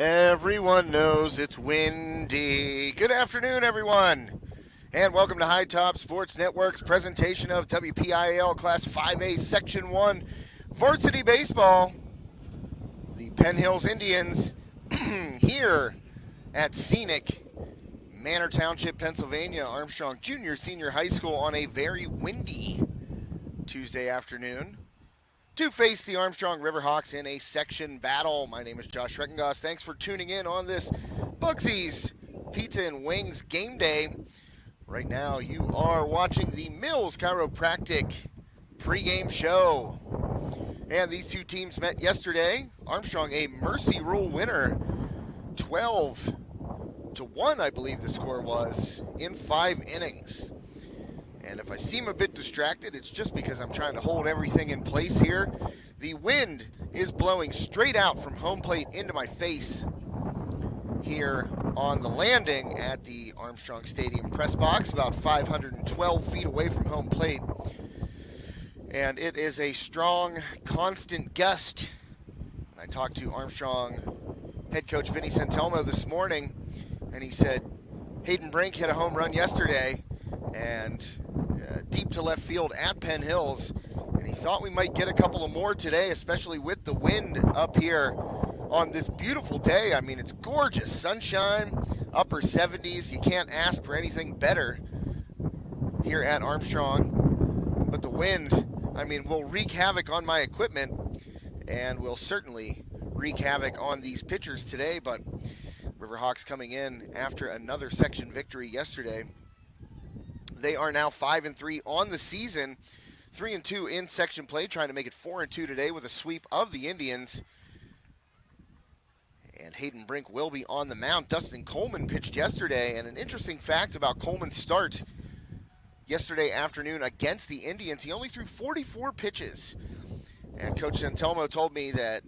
Everyone knows it's windy. Good afternoon, everyone, and welcome to High Top Sports Network's presentation of WPIAL Class 5A Section 1 Varsity Baseball. The Penn Hills Indians here at scenic Manor Township, Pennsylvania, Armstrong Junior Senior High School on a very windy Tuesday afternoon to face the Armstrong Riverhawks in a section battle. My name is Josh Reckengos. Thanks for tuning in on this Bugsy's Pizza and Wings game day. Right now, you are watching the Mills Chiropractic pregame show. And these two teams met yesterday. Armstrong, a mercy rule winner, 12-1, I believe the score was, in 5 innings. And if I seem a bit distracted, it's just because I'm trying to hold everything in place here. The wind is blowing straight out from home plate into my face here on the landing at the Armstrong Stadium press box, about 512 feet away from home plate. And it is a strong, constant gust. And I talked to Armstrong head coach Vinny Santelmo this morning, and he said Hayden Brink hit a home run yesterday and deep to left field at Penn Hills, and he thought we might get a couple of more today, especially with the wind up here on this beautiful day. I mean, it's gorgeous. Sunshine, upper 70s. You can't ask for anything better here at Armstrong. But the wind, I mean, will wreak havoc on my equipment and will certainly wreak havoc on these pitchers today. But Riverhawks coming in after another section victory yesterday. They are now 5-3 on the season, 3-2 in section play, trying to make it 4-2 today with a sweep of the Indians. And Hayden Brink will be on the mound. Dustin Coleman pitched yesterday, and an interesting fact about Coleman's start yesterday afternoon against the Indians, he only threw 44 pitches. And Coach Santelmo told me that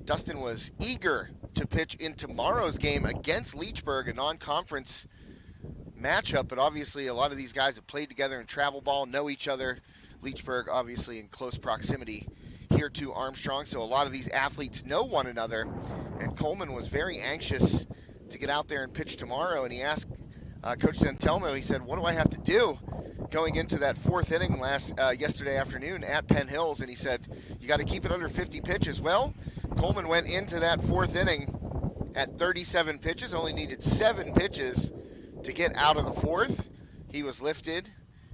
Dustin was eager to pitch in tomorrow's game against Leechburg, a non-conference matchup, but obviously a lot of these guys have played together in travel ball, know each other. Leechburg obviously in close proximity here to Armstrong, so a lot of these athletes know one another, and Coleman was very anxious to get out there and pitch tomorrow, and he asked Coach Santelmo, he said, what do I have to do going into that fourth inning yesterday afternoon at Penn Hills? And he said, you got to keep it under 50 pitches. Well, Coleman went into that fourth inning at 37 pitches, only needed 7 pitches to get out of the fourth. He was lifted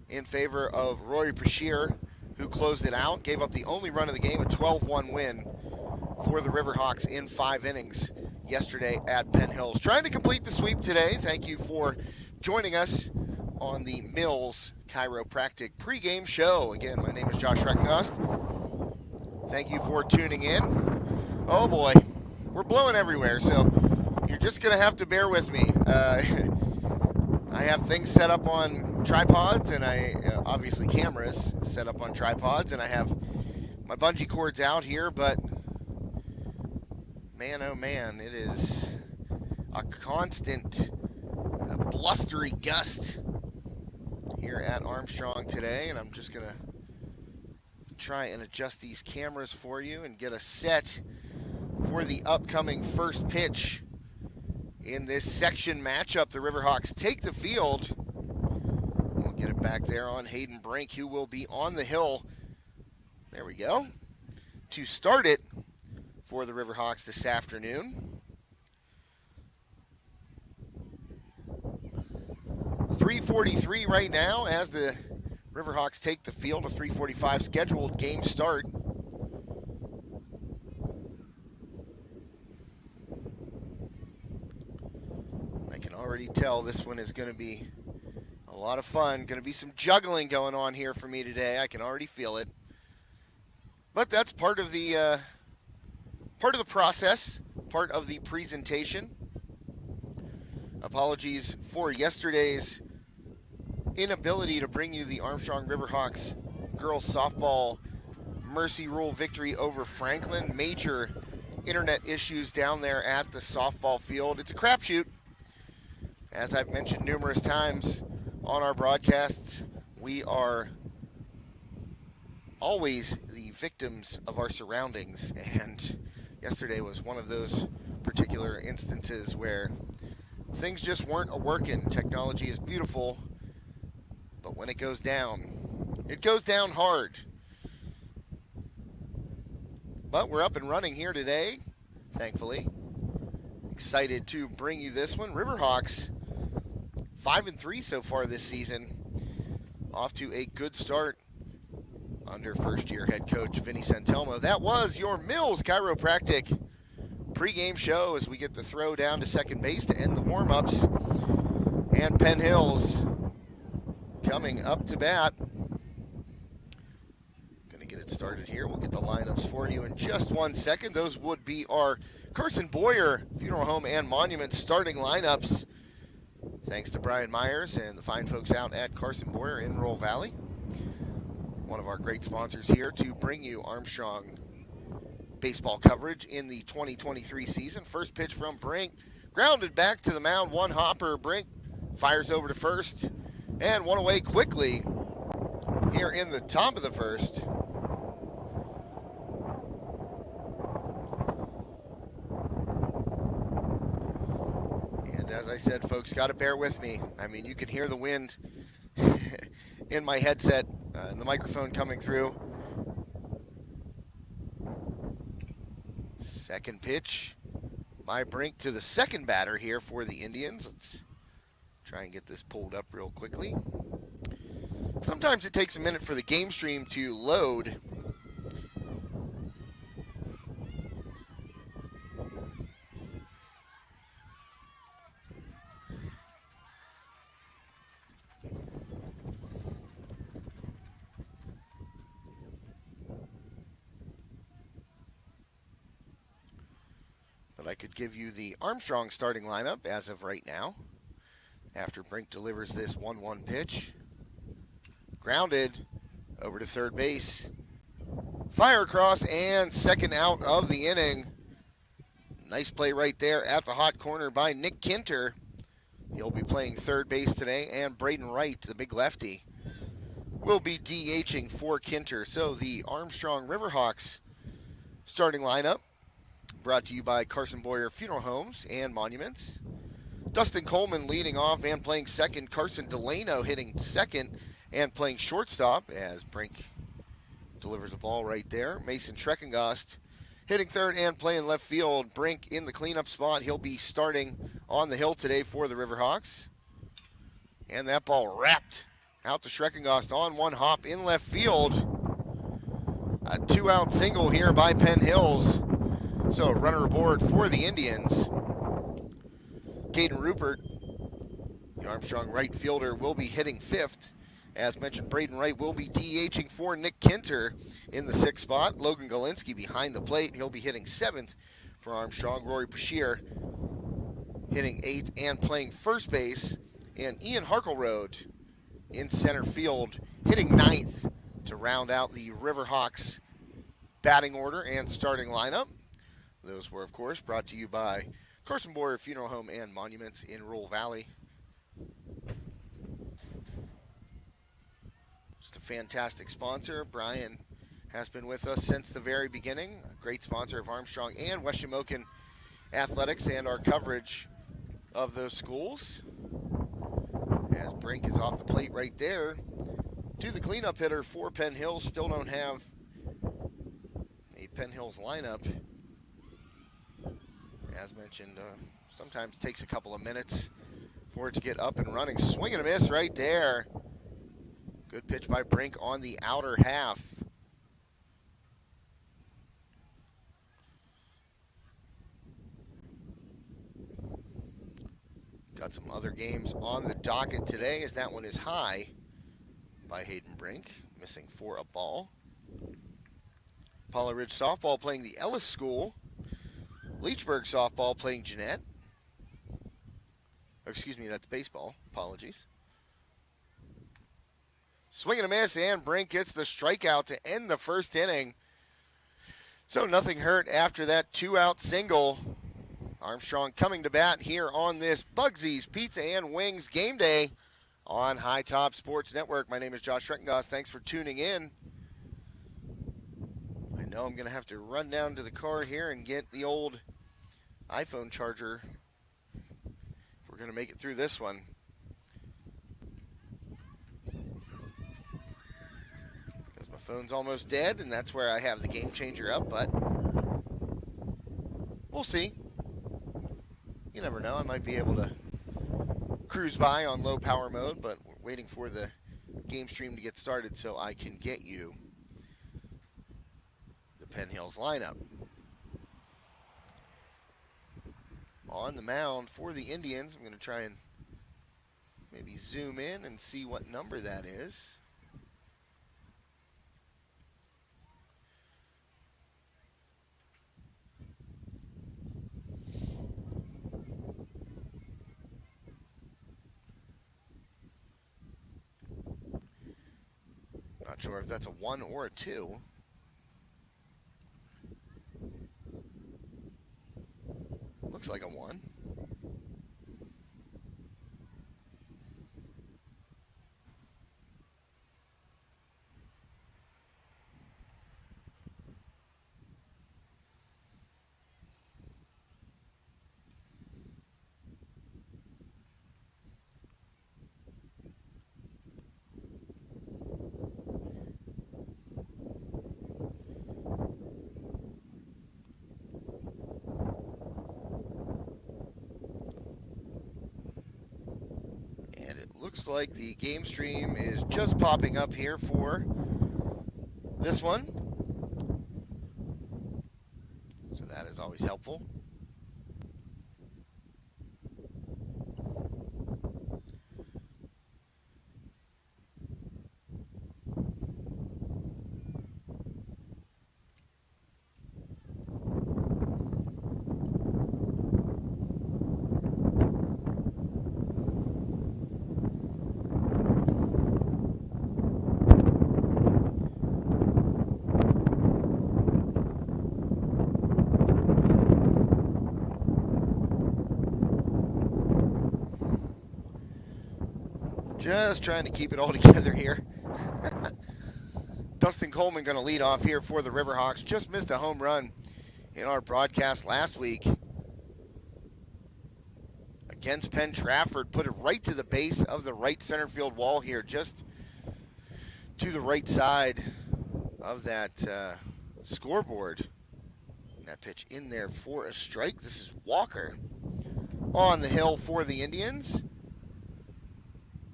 in favor of Rory Brashear, who closed it out, gave up the only run of the game, a 12-1 win for the Riverhawks in 5 innings yesterday at Penn Hills. Trying to complete the sweep today. Thank you for joining us on the Mills Chiropractic pregame show. Again, my name is Josh Reckengos. Thank you for tuning in. Oh boy, we're blowing everywhere, so you're just going to have to bear with me. I have things set up on tripods, and obviously cameras set up on tripods, and I have my bungee cords out here, but man, oh man, it is a constant blustery gust here at Armstrong today, and I'm just going to try and adjust these cameras for you and get a set for the upcoming first pitch in this section matchup. The Riverhawks take the field. We'll get it back there on Hayden Brink, who will be on the hill. There we go. To start it for the Riverhawks this afternoon. 3:43 right now as the Riverhawks take the field. A 3:45 scheduled game start. I can already tell this one is going to be a lot of fun. Going to be some juggling going on here for me today. I can already feel it. But that's part of the process, part of the presentation. Apologies for yesterday's inability to bring you the Armstrong Riverhawks girls softball mercy rule victory over Franklin. Major internet issues down there at the softball field. It's a crapshoot. As I've mentioned numerous times on our broadcasts, we are always the victims of our surroundings, and Yesterday was one of those particular instances where things just weren't a-working. Technology is beautiful, but when it goes down hard. But we're up and running here today, thankfully. Excited to bring you this one. Riverhawks, 5-3 so far this season. Off to a good start under first-year head coach Vinny Santelmo. That was your Mills Chiropractic pregame show as we get the throw down to second base to end the warm-ups. And Penn Hills coming up to bat. Going to get it started here. We'll get the lineups for you in just 1 second. Those would be our Carson Boyer Funeral Home and Monument starting lineups. Thanks to Brian Myers and the fine folks out at Carson Boyer in Roll Valley. One of our great sponsors here to bring you Armstrong baseball coverage in the 2023 season. First pitch from Brink, grounded back to the mound, one hopper. Brink fires over to first, and one away quickly here in the top of the first. And as I said, folks, got to bear with me. I mean, you can hear the wind in my headset and the microphone coming through. Second pitch by Brink to the second batter here for the Indians. Let's try and get this pulled up real quickly. Sometimes it takes a minute for the game stream to load. But I could give you the Armstrong starting lineup as of right now. After Brink delivers this 1-1 pitch. Grounded over to third base. Fire across and second out of the inning. Nice play right there at the hot corner by Nick Kinter. He'll be playing third base today, and Braden Wright, the big lefty, will be DHing for Kinter. So the Armstrong Riverhawks starting lineup brought to you by Carson Boyer Funeral Homes and Monuments. Dustin Coleman leading off and playing second. Carson Delano hitting second and playing shortstop as Brink delivers the ball right there. Mason Schreckengast hitting third and playing left field. Brink in the cleanup spot. He'll be starting on the hill today for the Riverhawks. And that ball wrapped out to Schreckengast on one hop in left field. A two-out single here by Penn Hills. So a runner aboard for the Indians. Caden Rupert, the Armstrong right fielder, will be hitting fifth. As mentioned, Braden Wright will be DHing for Nick Kinter in the sixth spot. Logan Galinsky behind the plate. He'll be hitting seventh for Armstrong. Rory Bashir hitting eighth and playing first base. And Ian Harkleroad in center field hitting ninth to round out the Riverhawks batting order and starting lineup. Those were, of course, brought to you by Carson Boyer Funeral Home and Monuments in Roll Valley. Just a fantastic sponsor. Brian has been with us since the very beginning. A great sponsor of Armstrong and West Shamokin athletics and our coverage of those schools. As Brink is off the plate right there. To the cleanup hitter for Penn Hills. Still don't have a Penn Hills lineup. As mentioned, sometimes takes a couple of minutes for it to get up and running. Swing and a miss right there. Good pitch by Brink on the outer half. Got some other games on the docket today, as that one is high by Hayden Brink, missing for a ball. Paula Ridge softball playing the Ellis School. Leechburg softball playing Jeanette. Or excuse me, that's baseball. Apologies. Swing and a miss, and Brink gets the strikeout to end the first inning. So nothing hurt after that two-out single. Armstrong coming to bat here on this Bugsy's Pizza and Wings game day on High Top Sports Network. My name is Josh Schreckengast. Thanks for tuning in. I know I'm going to have to run down to the car here and get the old iPhone charger if we're going to make it through this one. Because my phone's almost dead, and that's where I have the game changer up, but we'll see. You never know. I might be able to cruise by on low power mode, but we're waiting for the game stream to get started so I can get you the Penn Hills lineup. On the mound for the Indians, I'm going to try and maybe zoom in and see what number that is. Not sure if that's a 1 or a 2. Looks like a 1. Looks like the game stream is just popping up here for this one. So that is always helpful. Just trying to keep it all together here. Dustin Coleman going to lead off here for the Riverhawks. Just missed a home run in our broadcast last week against Penn Trafford. Put it right to the base of the right center field wall here, just to the right side of that scoreboard. And that pitch in there for a strike. This is Walker on the hill for the Indians.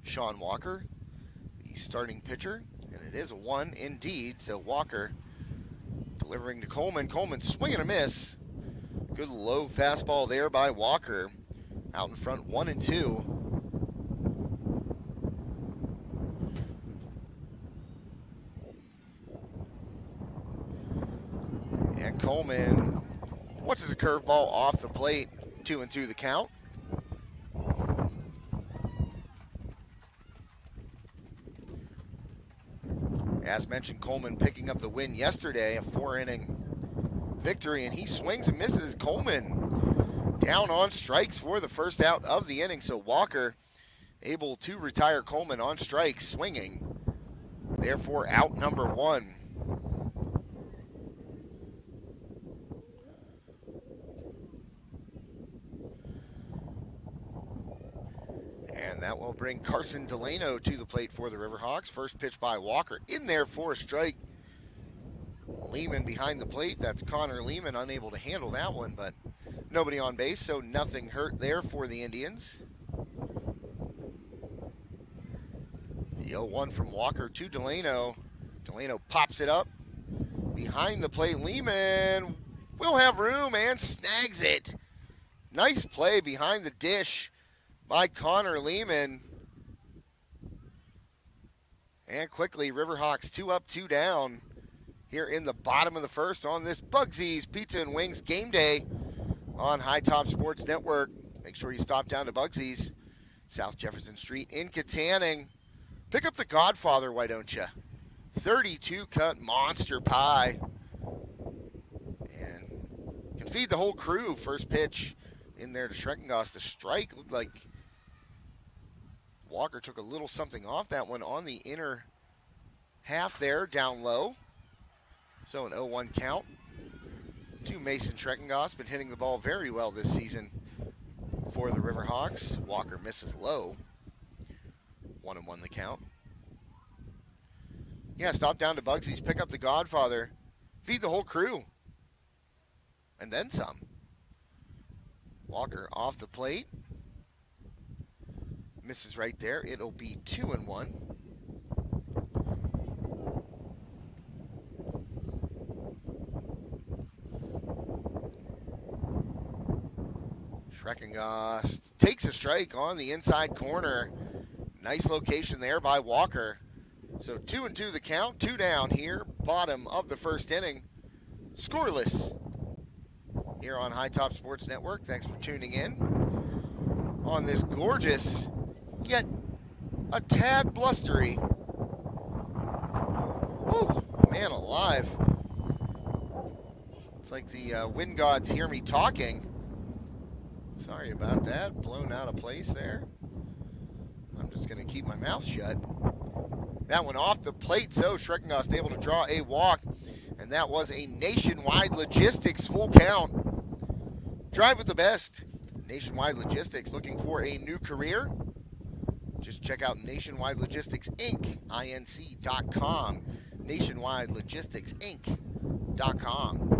Sean Walker, the starting pitcher, and it is a 1 indeed. So Walker delivering to Coleman. Coleman swing and a miss. Good low fastball there by Walker. Out in front, 1-2. And Coleman watches a curveball off the plate. 2-2 the count. As mentioned, Coleman picking up the win yesterday, a 4-inning victory, and he swings and misses. Coleman down on strikes for the first out of the inning, so Walker able to retire Coleman on strikes, swinging. Therefore, out number 1. And that will bring Carson Delano to the plate for the Riverhawks. First pitch by Walker in there for a strike. Lehman behind the plate. That's Connor Lehman, unable to handle that one, but nobody on base, so nothing hurt there for the Indians. The 0-1 from Walker to Delano. Delano pops it up behind the plate. Lehman will have room and snags it. Nice play behind the dish by Connor Lehman. And quickly, Riverhawks 2 up, 2 down here in the bottom of the first on this Bugsy's Pizza and Wings game day on High Top Sports Network. Make sure you stop down to Bugsy's, South Jefferson Street in Katanning. Pick up the Godfather, why don't you? 32 cut monster pie. And can feed the whole crew. First pitch in there to Schreckengoss. The strike looked like Walker took a little something off that one on the inner half there, down low. So an 0-1 count to Mason Schreckengoss, been hitting the ball very well this season for the Riverhawks. Walker misses low. 1-1 the count. Yeah, stop down to Bugsy's, pick up the Godfather, feed the whole crew, and then some. Walker off the plate. Misses right there. It'll be 2-1. Schreckengoss takes a strike on the inside corner. Nice location there by Walker. So 2-2 the count, 2 down here, bottom of the first inning. Scoreless here on High Top Sports Network. Thanks for tuning in on this gorgeous, yet a tad blustery. Woo, man alive. It's like the wind gods hear me talking. Sorry about that, blown out of place there. I'm just gonna keep my mouth shut. That one off the plate, so Schreckengoss able to draw a walk, and that was a Nationwide Logistics full count. Drive with the best. Nationwide Logistics looking for a new career? Just check out Nationwide Logistics Inc. inc.com. Nationwide Logistics Inc.com.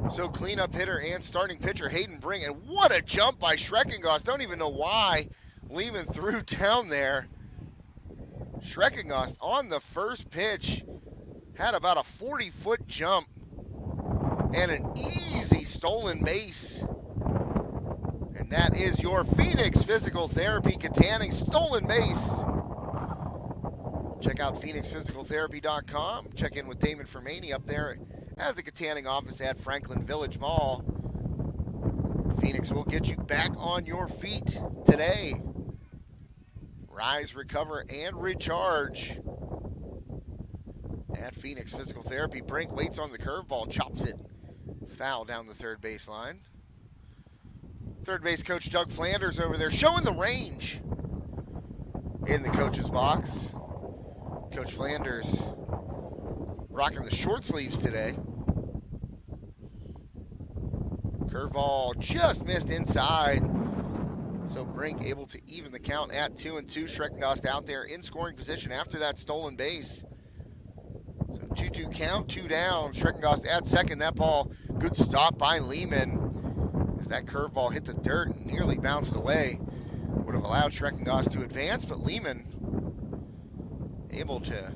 So cleanup hitter and starting pitcher Hayden Brink, and what a jump by Schreckengoss. Don't even know why Lehman threw down there. Schreckengoss on the first pitch had about a 40-foot jump and an easy stolen base. And that is your Phoenix Physical Therapy Katanning stolen base. Check out PhoenixPhysicalTherapy.com. Check in with Damon Fermani up there at the Katanning office at Franklin Village Mall. Phoenix will get you back on your feet today. Rise, recover, and recharge at Phoenix Physical Therapy. Brink waits on the curveball, chops it foul down the third base line. Third base coach Doug Flanders over there showing the range in the coach's box. Coach Flanders rocking the short sleeves today. Curveball just missed inside. So Brink able to even the count at 2-2. Schreckengoss out there in scoring position after that stolen base. So 2-2 count, 2 down. Schreckengoss at second. That ball, good stop by Lehman. As that curveball hit the dirt and nearly bounced away. Would have allowed Schreckengoss to advance, but Lehman able to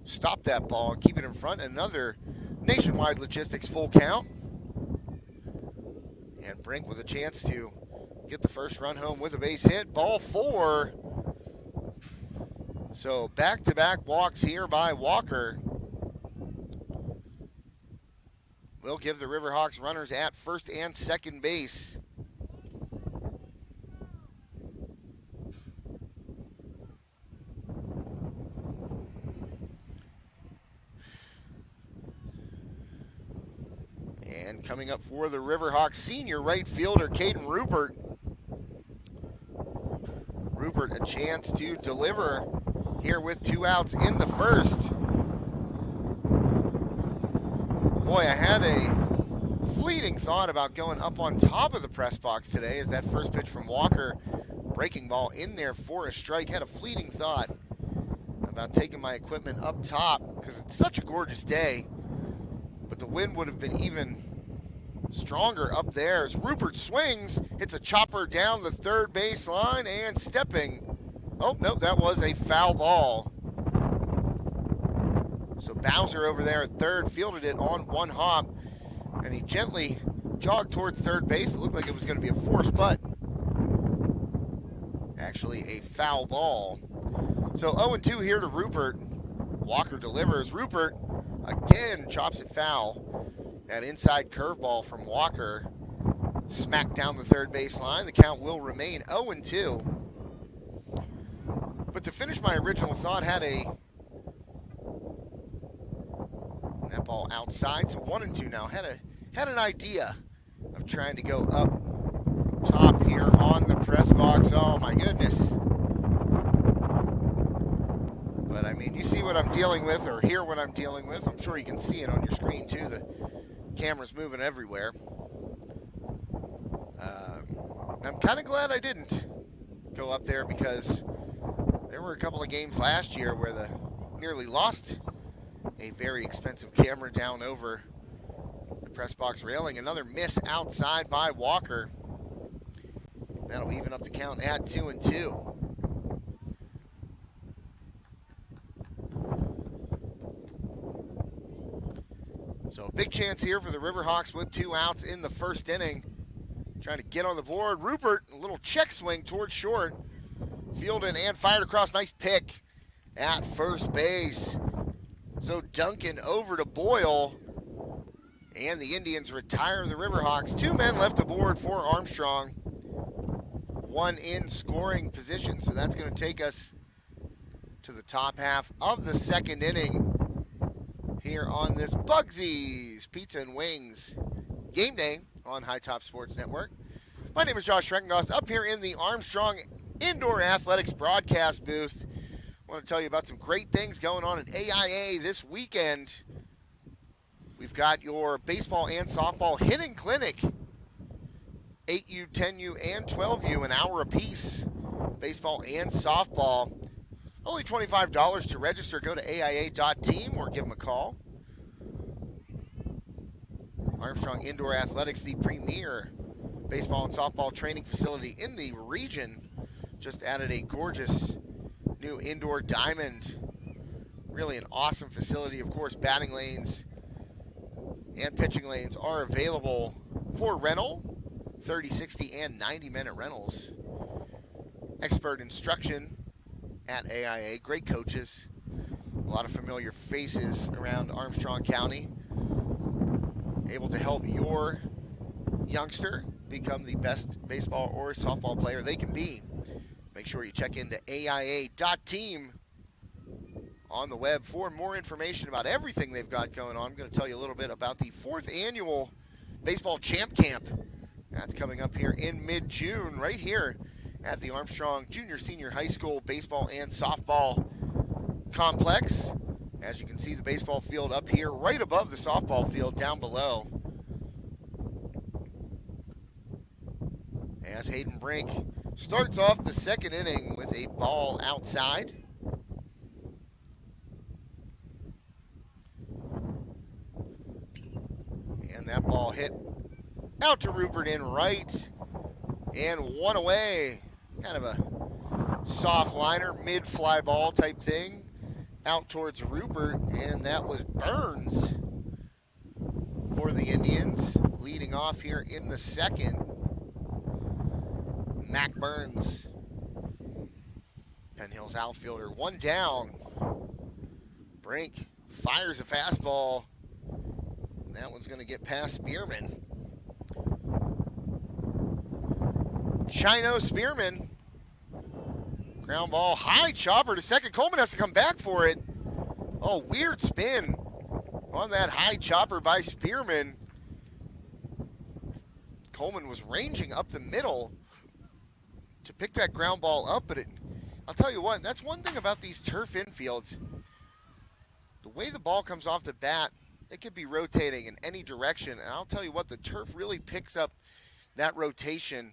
stop that ball and keep it in front. Another Nationwide Logistics full count. And Brink with a chance to get the first run home with a base hit. Ball 4. So back-to-back walks here by Walker. Will give the Riverhawks runners at first and second base. And coming up for the Riverhawks, senior right fielder Caden Rupert. Rupert a chance to deliver here with 2 outs in the first. Boy, I had a fleeting thought about going up on top of the press box today as that first pitch from Walker, breaking ball in there for a strike. Had a fleeting thought about taking my equipment up top because it's such a gorgeous day, but the wind would have been even stronger up there as Rupert swings, hits a chopper down the third base line and stepping. Oh, no, that was a foul ball. So Bowser over there at third fielded it on one hop, and he gently jogged towards third base. It looked like it was going to be a forced putt. Actually, a foul ball. So 0-2 here to Rupert. Walker delivers. Rupert again chops it foul. That inside curveball from Walker smacked down the third base line. The count will remain 0-2. But to finish my original thought, that ball outside, so 1-2 now. Had an idea of trying to go up top here on the press box. Oh my goodness. But, I mean, you see what I'm dealing with or hear what I'm dealing with. I'm sure you can see it on your screen, too. The camera's moving everywhere. And I'm kind of glad I didn't go up there because there were a couple of games last year where the nearly lost a very expensive camera down over the press box railing. Another miss outside by Walker. That'll even up the count at 2-2. So a big chance here for the Riverhawks with 2 outs in the first inning. Trying to get on the board. Rupert, a little check swing towards short. Fielded and fired across. Nice pick at first base. So Duncan over to Boyle. And the Indians retire the Riverhawks. 2 men left aboard for Armstrong. 1 in scoring position. So that's going to take us to the top half of the second inning here on this Bugsy's Pizza and Wings game day on High Top Sports Network. My name is Josh Schreckengoss, up here in the Armstrong Indoor Athletics broadcast booth. I want to tell you about some great things going on at AIA this weekend. We've got your baseball and softball hitting clinic. 8U, 10U, and 12U, an hour apiece. Baseball and softball. Only $25 to register. Go to AIA.team or give them a call. Armstrong Indoor Athletics, the premier baseball and softball training facility in the region. Just added a gorgeous new indoor diamond. Really an awesome facility. Of course, batting lanes and pitching lanes are available for rental. 30, 60, and 90-minute rentals. Expert instruction at AIA. Great coaches. A lot of familiar faces around Armstrong County. Able to help your youngster become the best baseball or softball player they can be. Make sure you check into AIA.team on the web for more information about everything they've got going on. I'm going to tell you a little bit about the 4th annual Baseball Champ Camp. That's coming up here in mid-June, right here at the Armstrong Junior Senior High School Baseball and Softball Complex. As you can see, the baseball field up here right above the softball field down below. As Hayden Brink starts off the second inning with a ball outside. And that ball hit out to Rupert in right, and 1 away. Kind of a soft liner, mid-fly ball type thing out towards Rupert, and that was Burns for the Indians, leading off here in the second. Mac Burns, Penn Hills outfielder, 1 down. Brink fires a fastball, and that one's going to get past Spearman. Chino Spearman. Ground ball, high chopper to second. Coleman has to come back for it. Oh, weird spin on that high chopper by Spearman. Coleman was ranging up the middle to pick that ground ball up, but I'll tell you what, that's one thing about these turf infields. The way the ball comes off the bat, it could be rotating in any direction, and I'll tell you what, the turf really picks up that rotation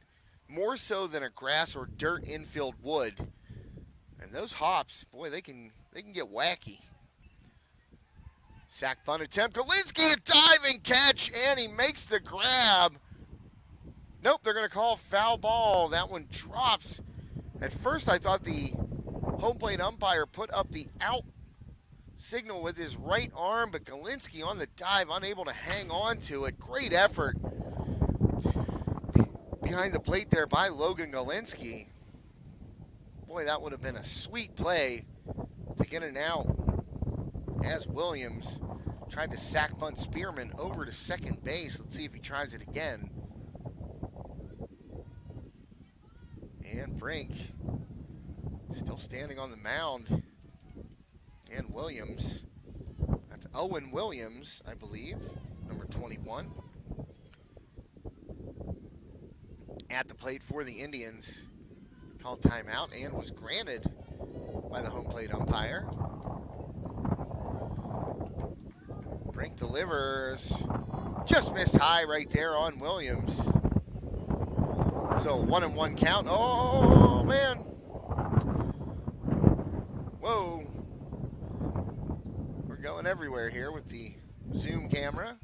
more so than a grass or dirt infield would. And those hops, boy, they can get wacky. Sack bunt attempt. Galinsky, a diving catch, and he makes the grab. Nope, they're going to call foul ball. That one drops. At first, I thought the home plate umpire put up the out signal with his right arm, but Galinsky on the dive, unable to hang on to it. Great effort behind the plate there by Logan Galinsky. Boy, that would have been a sweet play to get an out as Williams tried to sack bunt Spearman over to second base. Let's see if he tries it again. And Brink still standing on the mound. And Williams, that's Owen Williams, I believe, number 21. At the plate for the Indians. Called timeout and was granted by the home plate umpire. Brink delivers. Just missed high right there on Williams. So 1-1 count. Oh, man. Whoa. We're going everywhere here with the zoom camera.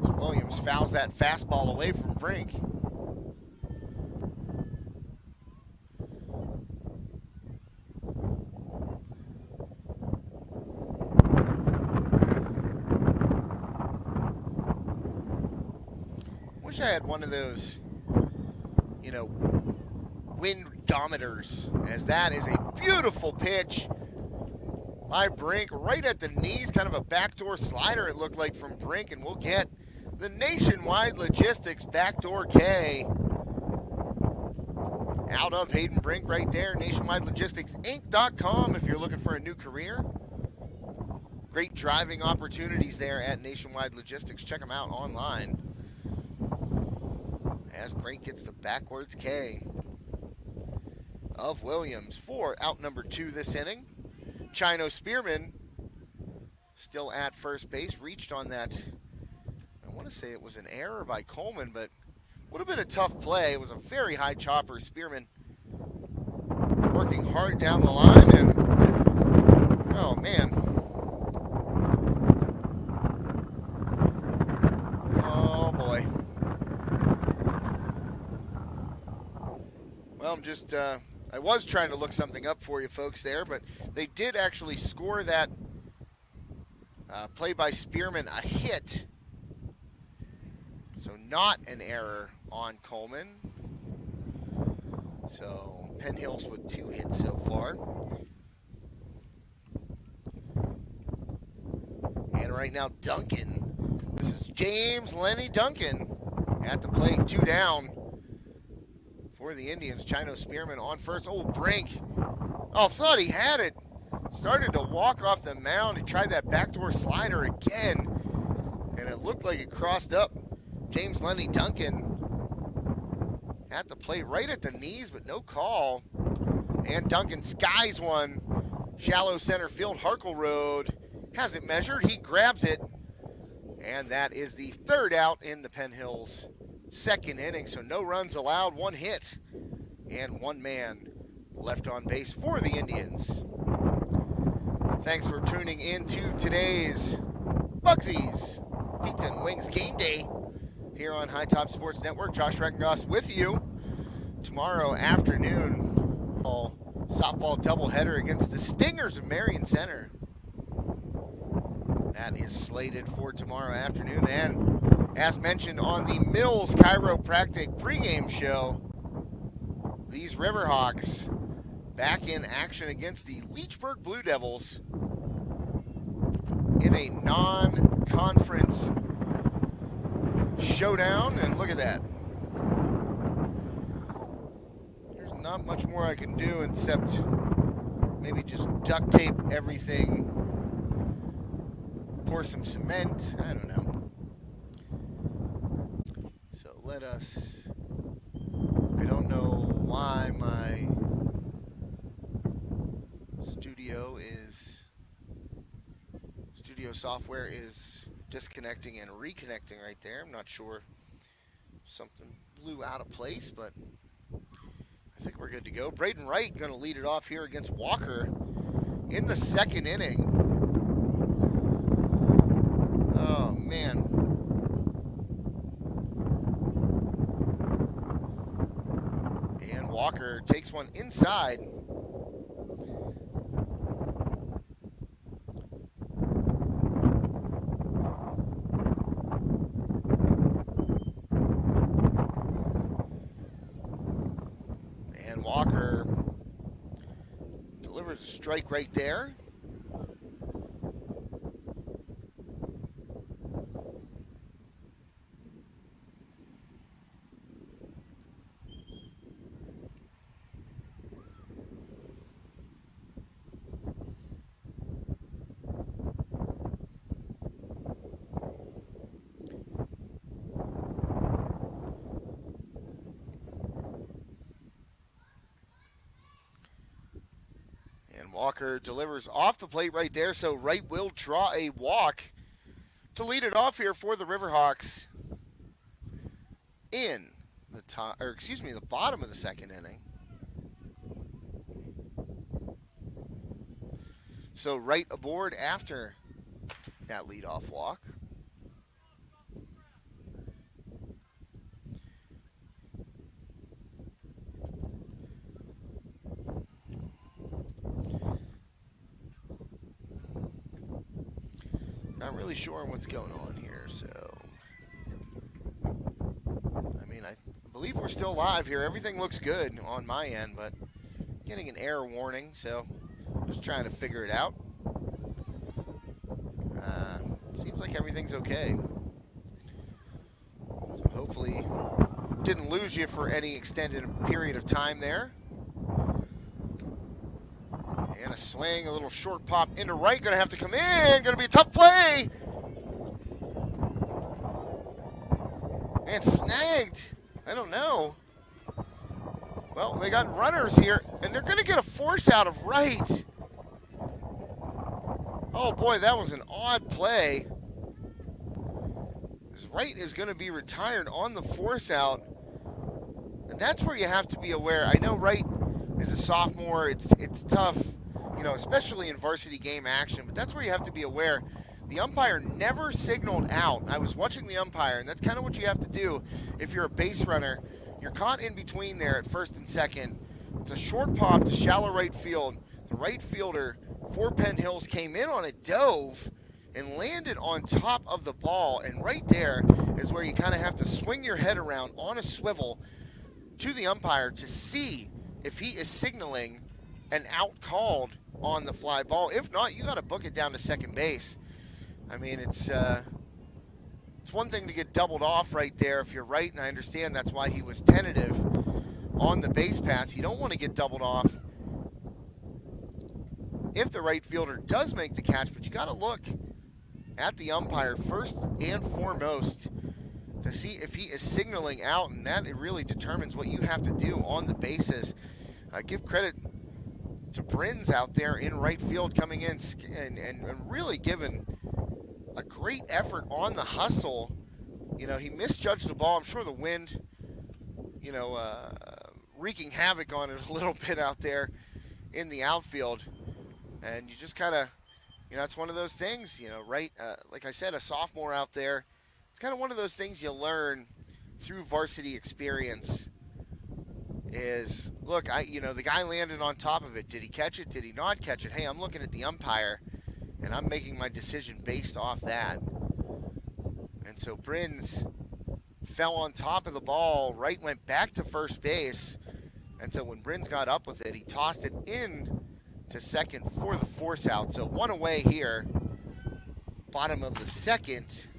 As Williams fouls that fastball away from Brink. Wish I had one of those, windometers, as that is a beautiful pitch by Brink right at the knees, kind of a backdoor slider it looked like from Brink, and we'll get the Nationwide Logistics backdoor K out of Hayden Brink right there. NationwideLogisticsInc.com if you're looking for a new career. Great driving opportunities there at Nationwide Logistics. Check them out online. As Brink gets the backwards K of Williams for out number 2 this inning. Chino Spearman still at first base, reached on that. I want to say it was an error by Coleman, but would have been a tough play. It was a very high chopper. Spearman working hard down the line, and oh man. Oh boy. Well, I was trying to look something up for you folks there, but they did actually score that play by Spearman a hit. So not an error on Coleman. So Penn Hills with 2 hits so far. And right now Duncan. This is James Lenny Duncan at the plate, 2 down. For the Indians, Chino Spearman on first. Oh, Brink. Oh, thought he had it. Started to walk off the mound. He tried that backdoor slider again. And it looked like it crossed up James Lenny Duncan at the plate, right at the knees, but no call. And Duncan skies one. Shallow center field, Harkle Road. Has it measured. He grabs it. And that is the 3rd out in the Penn Hills 2nd inning, so no runs allowed, 1 hit, and 1 man left on base for the Indians. Thanks for tuning in to today's Bugsy's Pizza and Wings Game Day here on High Top Sports Network. Josh Reckengoss with you. Tomorrow afternoon, softball doubleheader against the Stingers of Marion Center. That is slated for tomorrow afternoon, and as mentioned on the Mills Chiropractic pregame show, these Riverhawks back in action against the Leechburg Blue Devils in a non-conference showdown. And look at that. There's not much more I can do except maybe just duct tape everything, pour some cement, I don't know. Let us, I don't know why my studio software is disconnecting and reconnecting right there. I'm not sure, something blew out of place, but I think we're good to go. Braden Wright going to lead it off here against Walker in the 2nd inning. Oh man. Walker takes one inside. And Walker delivers a strike right there. Walker delivers off the plate right there, so Wright will draw a walk to lead it off here for the Riverhawks in the bottom of the second inning. So right aboard after that leadoff walk. Not really sure what's going on here, so I believe we're still live here. Everything looks good on my end, but getting an error warning, so just trying to figure it out. Seems like everything's okay. So hopefully didn't lose you for any extended period of time there. And a swing, a little short pop into right, gonna have to come in, gonna be a tough play. And snagged, I don't know. Well, they got runners here, and they're gonna get a force out of right. Oh boy, that was an odd play. This right is gonna be retired on the force out. And that's where you have to be aware. I know Wright is a sophomore. It's tough, especially in varsity game action. But that's where you have to be aware. The umpire never signaled out. I was watching the umpire, and that's kind of what you have to do if you're a base runner. You're caught in between there at first and second. It's a short pop to shallow right field. The right fielder for Penn Hills came in on a dove and landed on top of the ball. And right there is where you kind of have to swing your head around on a swivel to the umpire to see if he is signaling an out called on the fly ball. If not, you got to book it down to second base. I mean, it's one thing to get doubled off right there if you're right, and I understand that's why he was tentative on the base paths. You don't want to get doubled off if the right fielder does make the catch, but you got to look at the umpire first and foremost to see if he is signaling out, and that it really determines what you have to do on the bases. Give credit to Brins out there in right field coming in and really giving a great effort on the hustle. He misjudged the ball. I'm sure the wind, wreaking havoc on it a little bit out there in the outfield. And you just kind of, it's one of those things, right? Like I said, a sophomore out there. It's kind of one of those things you learn through varsity experience is, look, the guy landed on top of it. Did he catch it? Did he not catch it? Hey, I'm looking at the umpire, and I'm making my decision based off that. And so Brins fell on top of the ball. Wright went back to first base. And so when Brins got up with it, he tossed it in to second for the force out. So one away here, bottom of the second.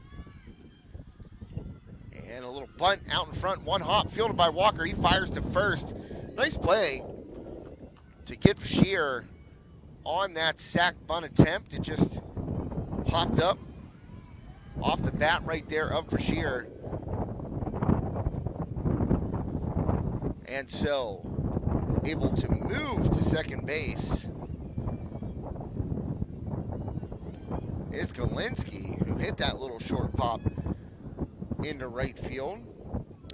And a little bunt out in front, one hop, fielded by Walker. He fires to first. Nice play to get Bashir on that sac bunt attempt. It just hopped up off the bat right there of Bashir. And so, able to move to second base is Galinsky, who hit that little short pop into right field.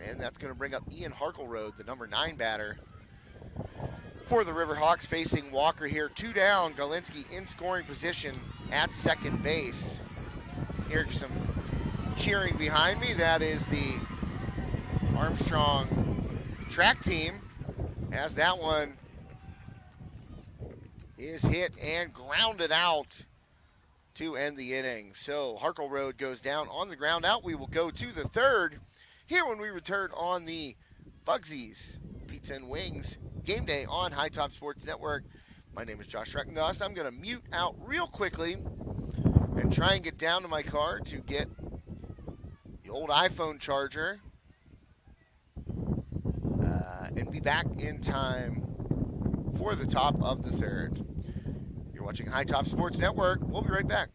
And that's going to bring up Ian Harkleroad, the number 9 batter for the Riverhawks, facing Walker here. 2 down, Galinsky in scoring position at second base. Here's some cheering behind me. That is the Armstrong track team, as that one is hit and grounded out to end the inning. So Harkleroad goes down on the ground out. We will go to the third here when we return on the Bugsies Pizza and Wings Game Day on High Top Sports Network. My name is Josh Reckengast. I'm going to mute out real quickly and try and get down to my car to get the old iPhone charger and be back in time for the top of the third. You're watching High Top Sports Network. We'll be right back.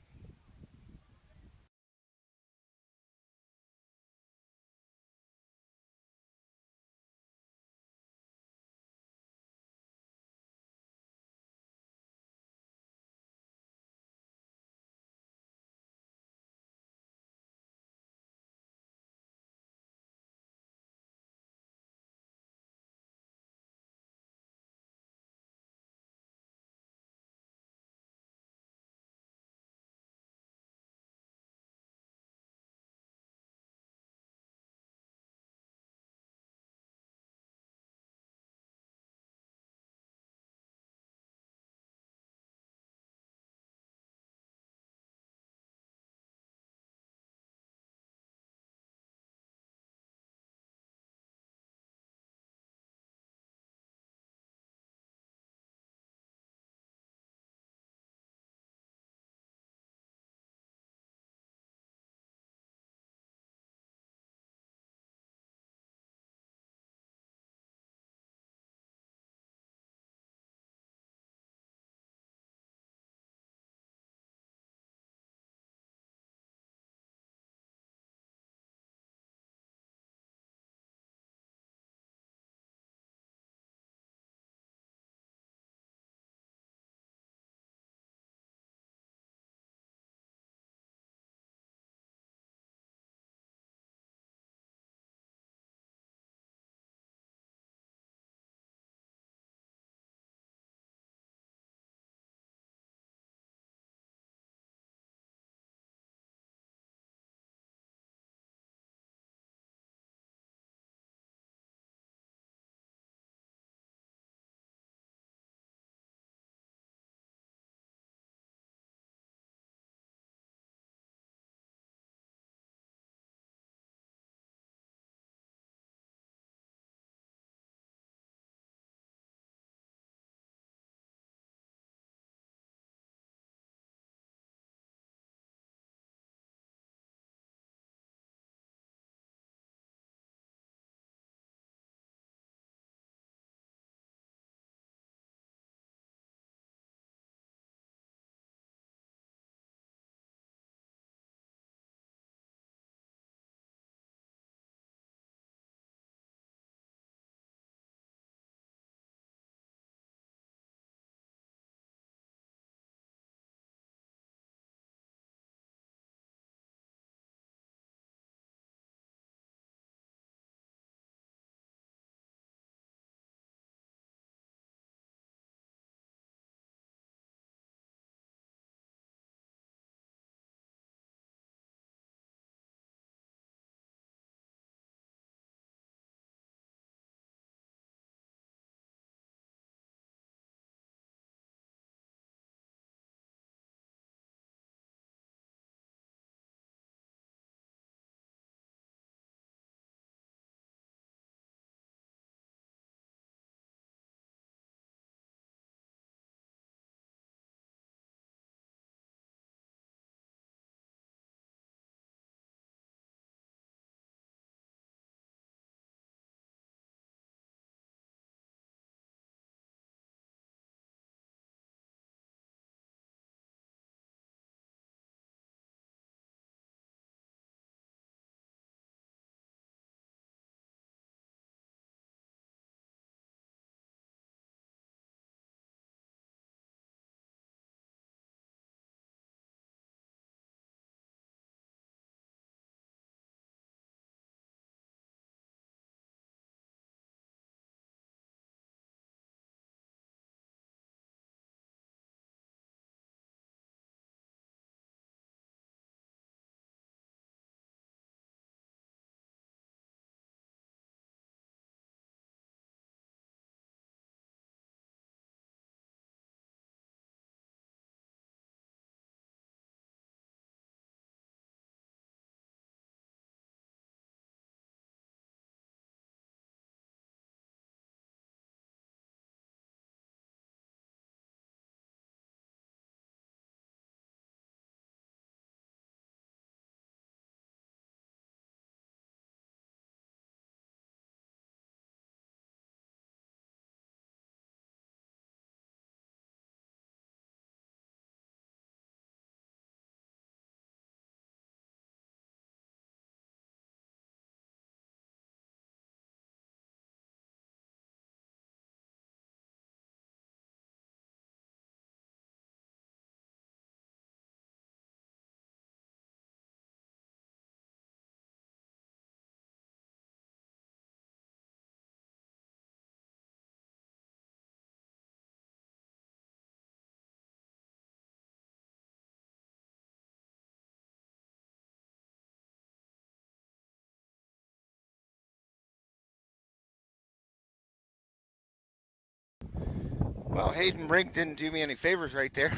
Well, Hayden Brink didn't do me any favors right there.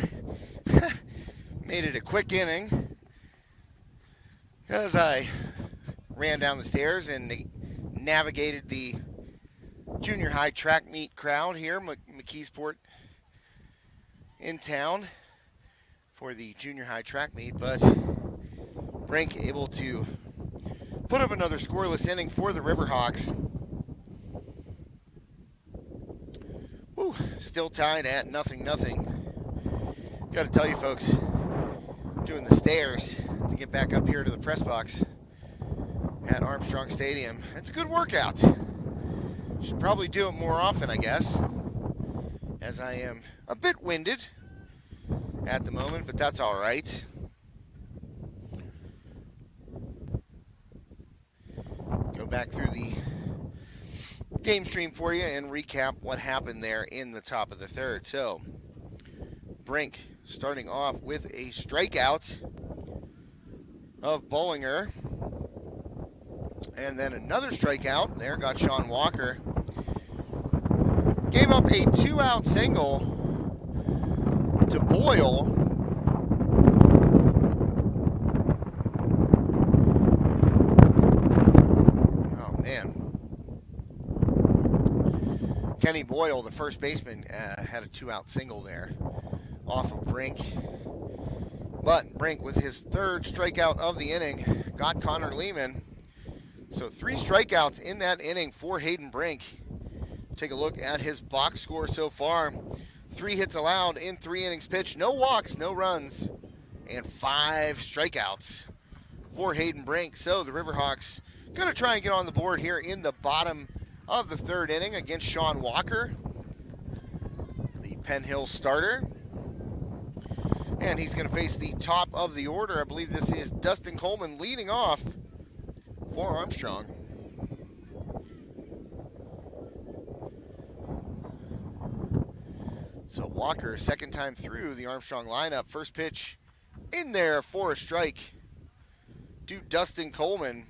Made it a quick inning as I ran down the stairs and navigated the junior high track meet crowd here, McKeesport in town for the junior high track meet, but Brink able to put up another scoreless inning for the Riverhawks. Woo, still tied at 0-0. Got to tell you folks, doing the stairs to get back up here to the press box at Armstrong Stadium, it's a good workout. Should probably do it more often, I guess, as I am a bit winded at the moment, but that's all right. Go back through the game stream for you and recap what happened there in the top of the third. So, Brink starting off with a strikeout of Bollinger, and then another strikeout. There got Sean Walker. Gave up a 2-out single to Boyle. Oh, man. Kenny Boyle, the first baseman, had a 2-out single there off of Brink. But Brink, with his third strikeout of the inning, got Connor Lehman. So 3 strikeouts in that inning for Hayden Brink. Take a look at his box score so far. 3 hits allowed in 3 innings pitched. No walks, no runs, and 5 strikeouts for Hayden Brink. So the Riverhawks going to try and get on the board here in the bottom of the third inning against Sean Walker, the Penn Hill starter. And he's going to face the top of the order. I believe this is Dustin Coleman leading off for Armstrong. So Walker, second time through the Armstrong lineup. First pitch in there for a strike to Dustin Coleman.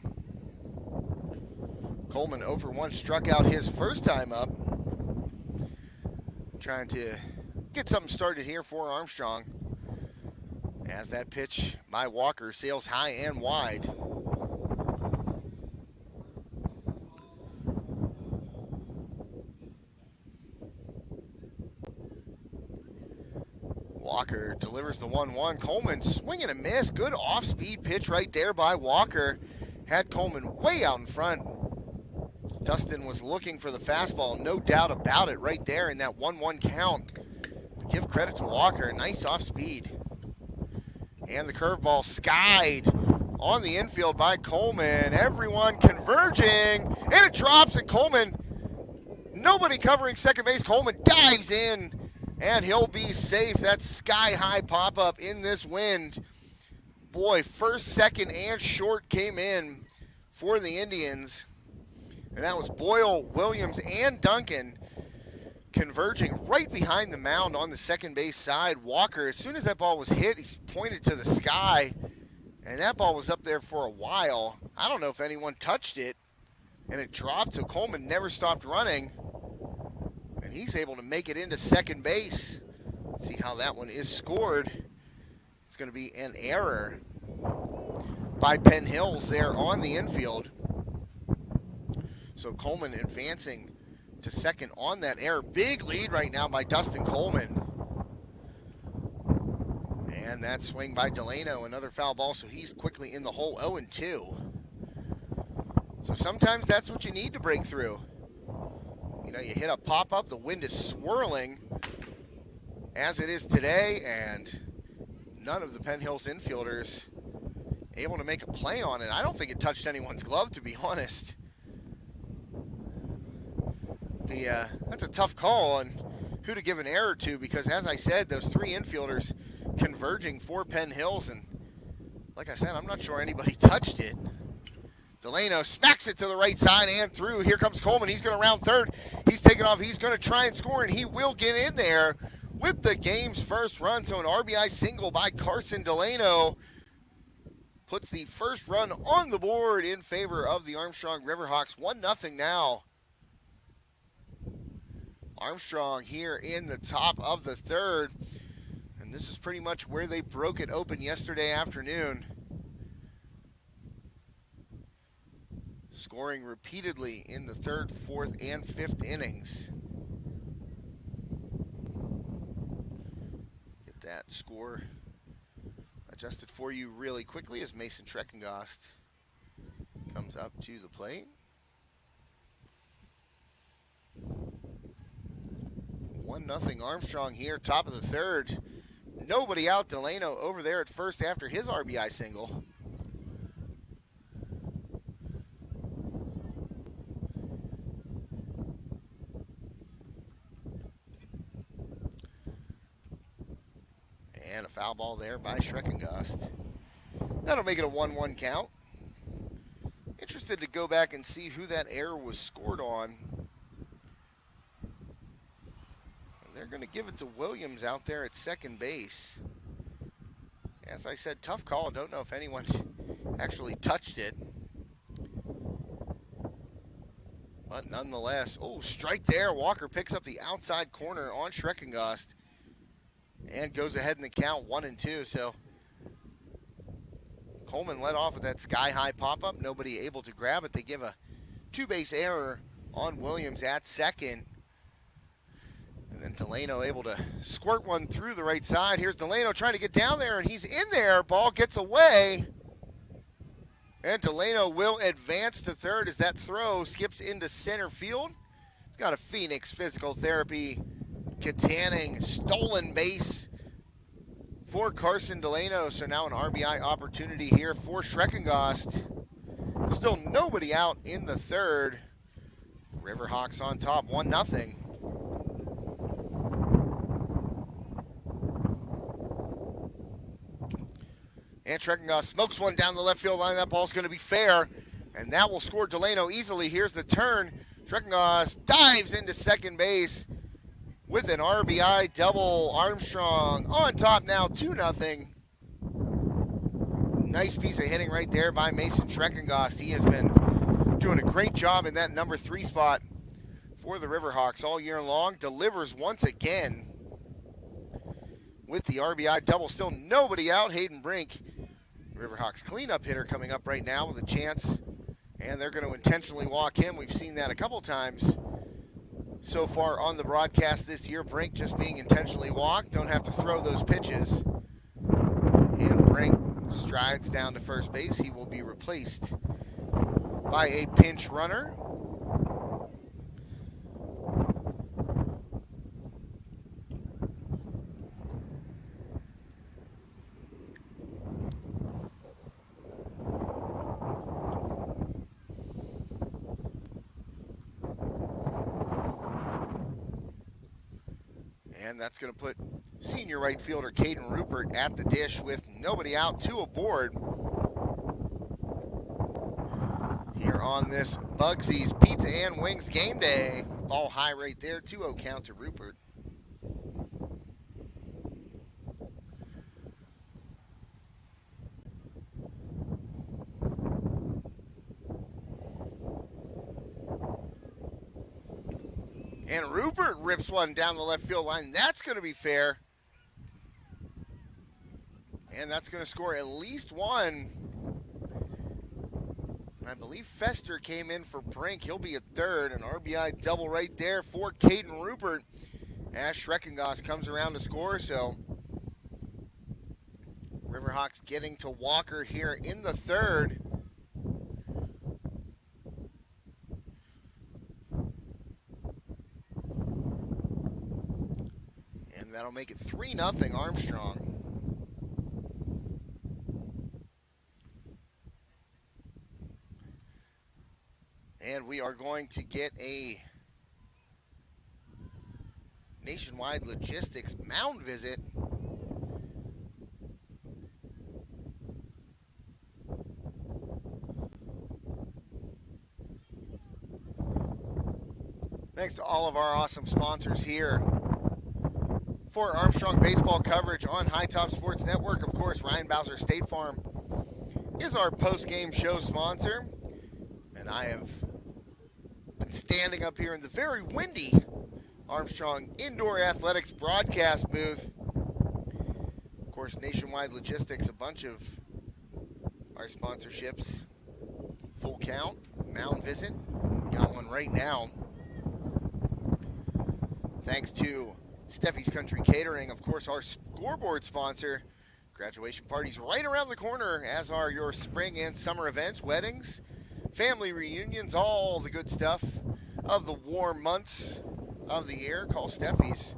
Coleman 0 for 1, struck out his first time up. Trying to get something started here for Armstrong, as that pitch by Walker sails high and wide. Walker delivers the 1-1. Coleman swing and a miss. Good off-speed pitch right there by Walker. Had Coleman way out in front. Dustin was looking for the fastball, no doubt about it, right there in that 1-1 count. Give credit to Walker. Nice off-speed. And the curveball skied on the infield by Coleman. Everyone converging, and it drops, and Coleman, nobody covering second base. Coleman dives in, and he'll be safe. That sky-high pop-up in this wind. Boy, first, second, and short came in for the Indians. And that was Boyle, Williams, and Duncan converging right behind the mound on the second base side. Walker, as soon as that ball was hit, he pointed to the sky, and that ball was up there for a while. I don't know if anyone touched it, and it dropped, so Coleman never stopped running, and he's able to make it into second base. Let's see how that one is scored. It's going to be an error by Penn Hills there on the infield. So Coleman advancing to second on that error. Big lead right now by Dustin Coleman. And that swing by Delano, another foul ball, so he's quickly in the hole, 0-2. So sometimes that's what you need to break through. You know, you hit a pop-up, the wind is swirling, as it is today, and none of the Penn Hills infielders able to make a play on it. I don't think it touched anyone's glove, to be honest. That's a tough call on who to give an error to, because as I said, those 3 infielders converging for Penn Hills, and like I said, I'm not sure anybody touched it. Delano smacks it to the right side and through. Here comes Coleman. He's going to round third. He's taking off. He's going to try and score, and he will get in there with the game's first run. So an RBI single by Carson Delano puts the first run on the board in favor of the Armstrong Riverhawks. 1-0 now. Armstrong here in the top of the third. And this is pretty much where they broke it open yesterday afternoon. Scoring repeatedly in the third, fourth, and fifth innings. Get that score adjusted for you really quickly as Mason Treckengast comes up to the plate. 1-0 Armstrong here, top of the third. Nobody out. Delano over there at first after his RBI single. And a foul ball there by Treckengast. That'll make it a 1-1 count. Interested to go back and see who that error was scored on. They're going to give it to Williams out there at second base. As I said, tough call. Don't know if anyone actually touched it. But nonetheless, oh, strike there. Walker picks up the outside corner on Treckengast and goes ahead in the count 1-2. So Coleman led off with that sky-high pop-up. Nobody able to grab it. They give a two-base error on Williams at second. And then Delano able to squirt one through the right side. Here's Delano trying to get down there, and he's in there. Ball gets away. And Delano will advance to third as that throw skips into center field. He's got a Phoenix Physical Therapy Katanning stolen base for Carson Delano. So now an RBI opportunity here for Treckengast. Still nobody out in the third. Riverhawks on top, 1-0. And Treckengast smokes one down the left field line. That ball's going to be fair, and that will score Delano easily. Here's the turn. Treckengast dives into second base with an RBI double. Armstrong on top now, 2-0. Nice piece of hitting right there by Mason Treckengast. He has been doing a great job in that number 3 spot for the Riverhawks all year long. Delivers once again with the RBI double. Still nobody out. Hayden Brink, Riverhawks cleanup hitter, coming up right now with a chance, and they're going to intentionally walk him. We've seen that a couple times so far on the broadcast this year. Brink just being intentionally walked. Don't have to throw those pitches. And Brink strides down to first base. He will be replaced by a pinch runner. And that's going to put senior right fielder Caden Rupert at the dish with nobody out, 2 aboard here on this Bugsy's Pizza and Wings game day. Ball high right there, 2-0 count to Rupert. And Rupert rips one down the left field line. That's going to be fair. And that's going to score at least one. I believe Fester came in for Brink. He'll be at third. An RBI double right there for Caden Rupert as Treckengast comes around to score. So Riverhawks getting to Walker here in the third. That'll make it 3-0 Armstrong. And we are going to get a Nationwide Logistics mound visit. Thanks to all of our awesome sponsors here for Armstrong baseball coverage on High Top Sports Network. Of course, Ryan Bowser State Farm is our post-game show sponsor. And I have been standing up here in the very windy Armstrong Indoor Athletics broadcast booth. Of course, Nationwide Logistics, a bunch of our sponsorships. Full Count, Mound Visit, got one right now. Thanks to Steffi's Country Catering, of course, our scoreboard sponsor. Graduation parties right around the corner, as are your spring and summer events, weddings, family reunions, all the good stuff of the warm months of the year. Call Steffi's.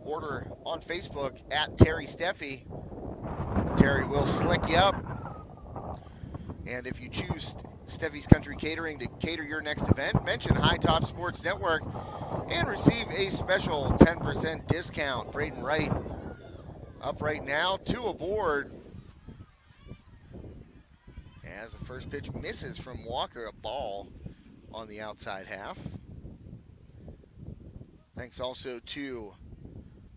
Order on Facebook at Terry Steffi. Terry will slick you up. And if you choose Steffi's Country Catering to cater your next event, mention High Top Sports Network and receive a special 10% discount. Braden Wright up right now, 2 aboard. As the first pitch misses from Walker, a ball on the outside half. Thanks also to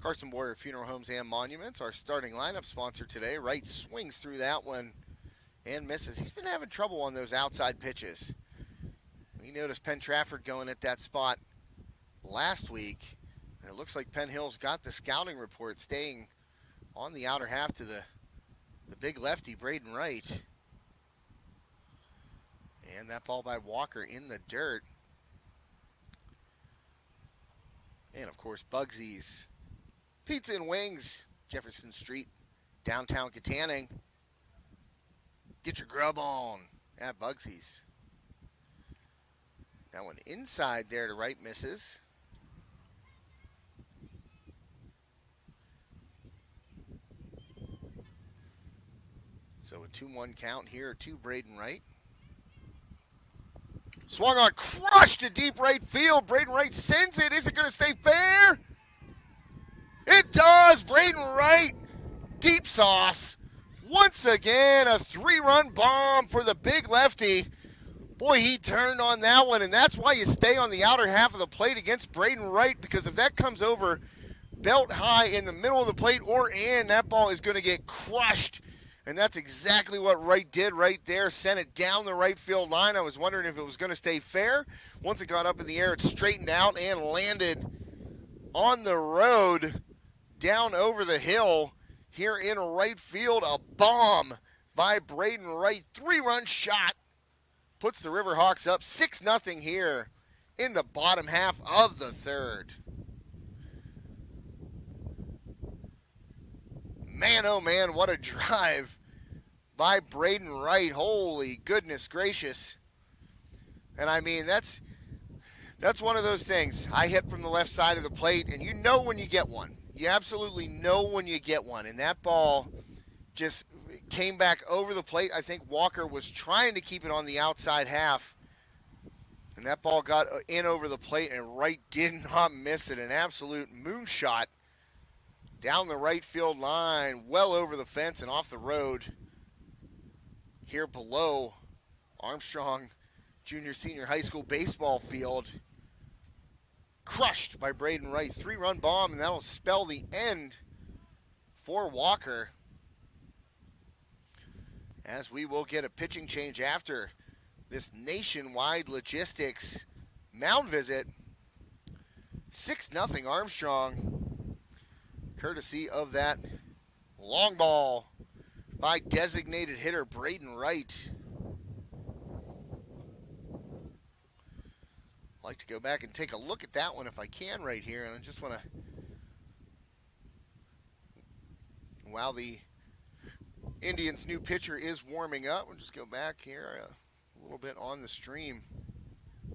Carson Boyer Funeral Homes and Monuments, our starting lineup sponsor today. Wright swings through that one and misses. He's been having trouble on those outside pitches. We noticed Penn Trafford going at that spot last week, and it looks like Penn Hill's got the scouting report staying on the outer half to the big lefty, Braden Wright. And that ball by Walker in the dirt. And, of course, Bugsy's Pizza and Wings, Jefferson Street, downtown Katanning. Get your grub on at Bugsy's. That one inside there to right, misses. So a 2-1 count here to Braden Wright. Swung on, crushed to deep right field. Braden Wright sends it. Is it going to stay fair? It does. Braden Wright, deep sauce. Once again, a 3-run bomb for the big lefty. Boy, he turned on that one, and that's why you stay on the outer half of the plate against Braden Wright, because if that comes over belt high in the middle of the plate or in, that ball is going to get crushed. And that's exactly what Wright did right there. Sent it down the right field line. I was wondering if it was going to stay fair. Once it got up in the air, it straightened out and landed on the road down over the hill here in right field. A bomb by Braden Wright. 3-run shot. Puts the Riverhawks up 6-0 here in the bottom half of the third. Man, oh man, what a drive by Braden Wright. Holy goodness gracious. And I mean, that's one of those things. I hit from the left side of the plate, and you know when you get one. You absolutely know when you get one. And that ball just came back over the plate. I think Walker was trying to keep it on the outside half. And that ball got in over the plate, and Wright did not miss it. An absolute moonshot down the right field line, well over the fence and off the road. Here below Armstrong Junior Senior High School baseball field. Crushed by Braden Wright. 3-run bomb, and that'll spell the end for Walker. As we will get a pitching change after this Nationwide Logistics mound visit. 6-0 Armstrong. Courtesy of that long ball by designated hitter Braden Wright. I'd like to go back and take a look at that one if I can right here. And I just want to, while the Indians' new pitcher is warming up, we'll just go back here a little bit on the stream.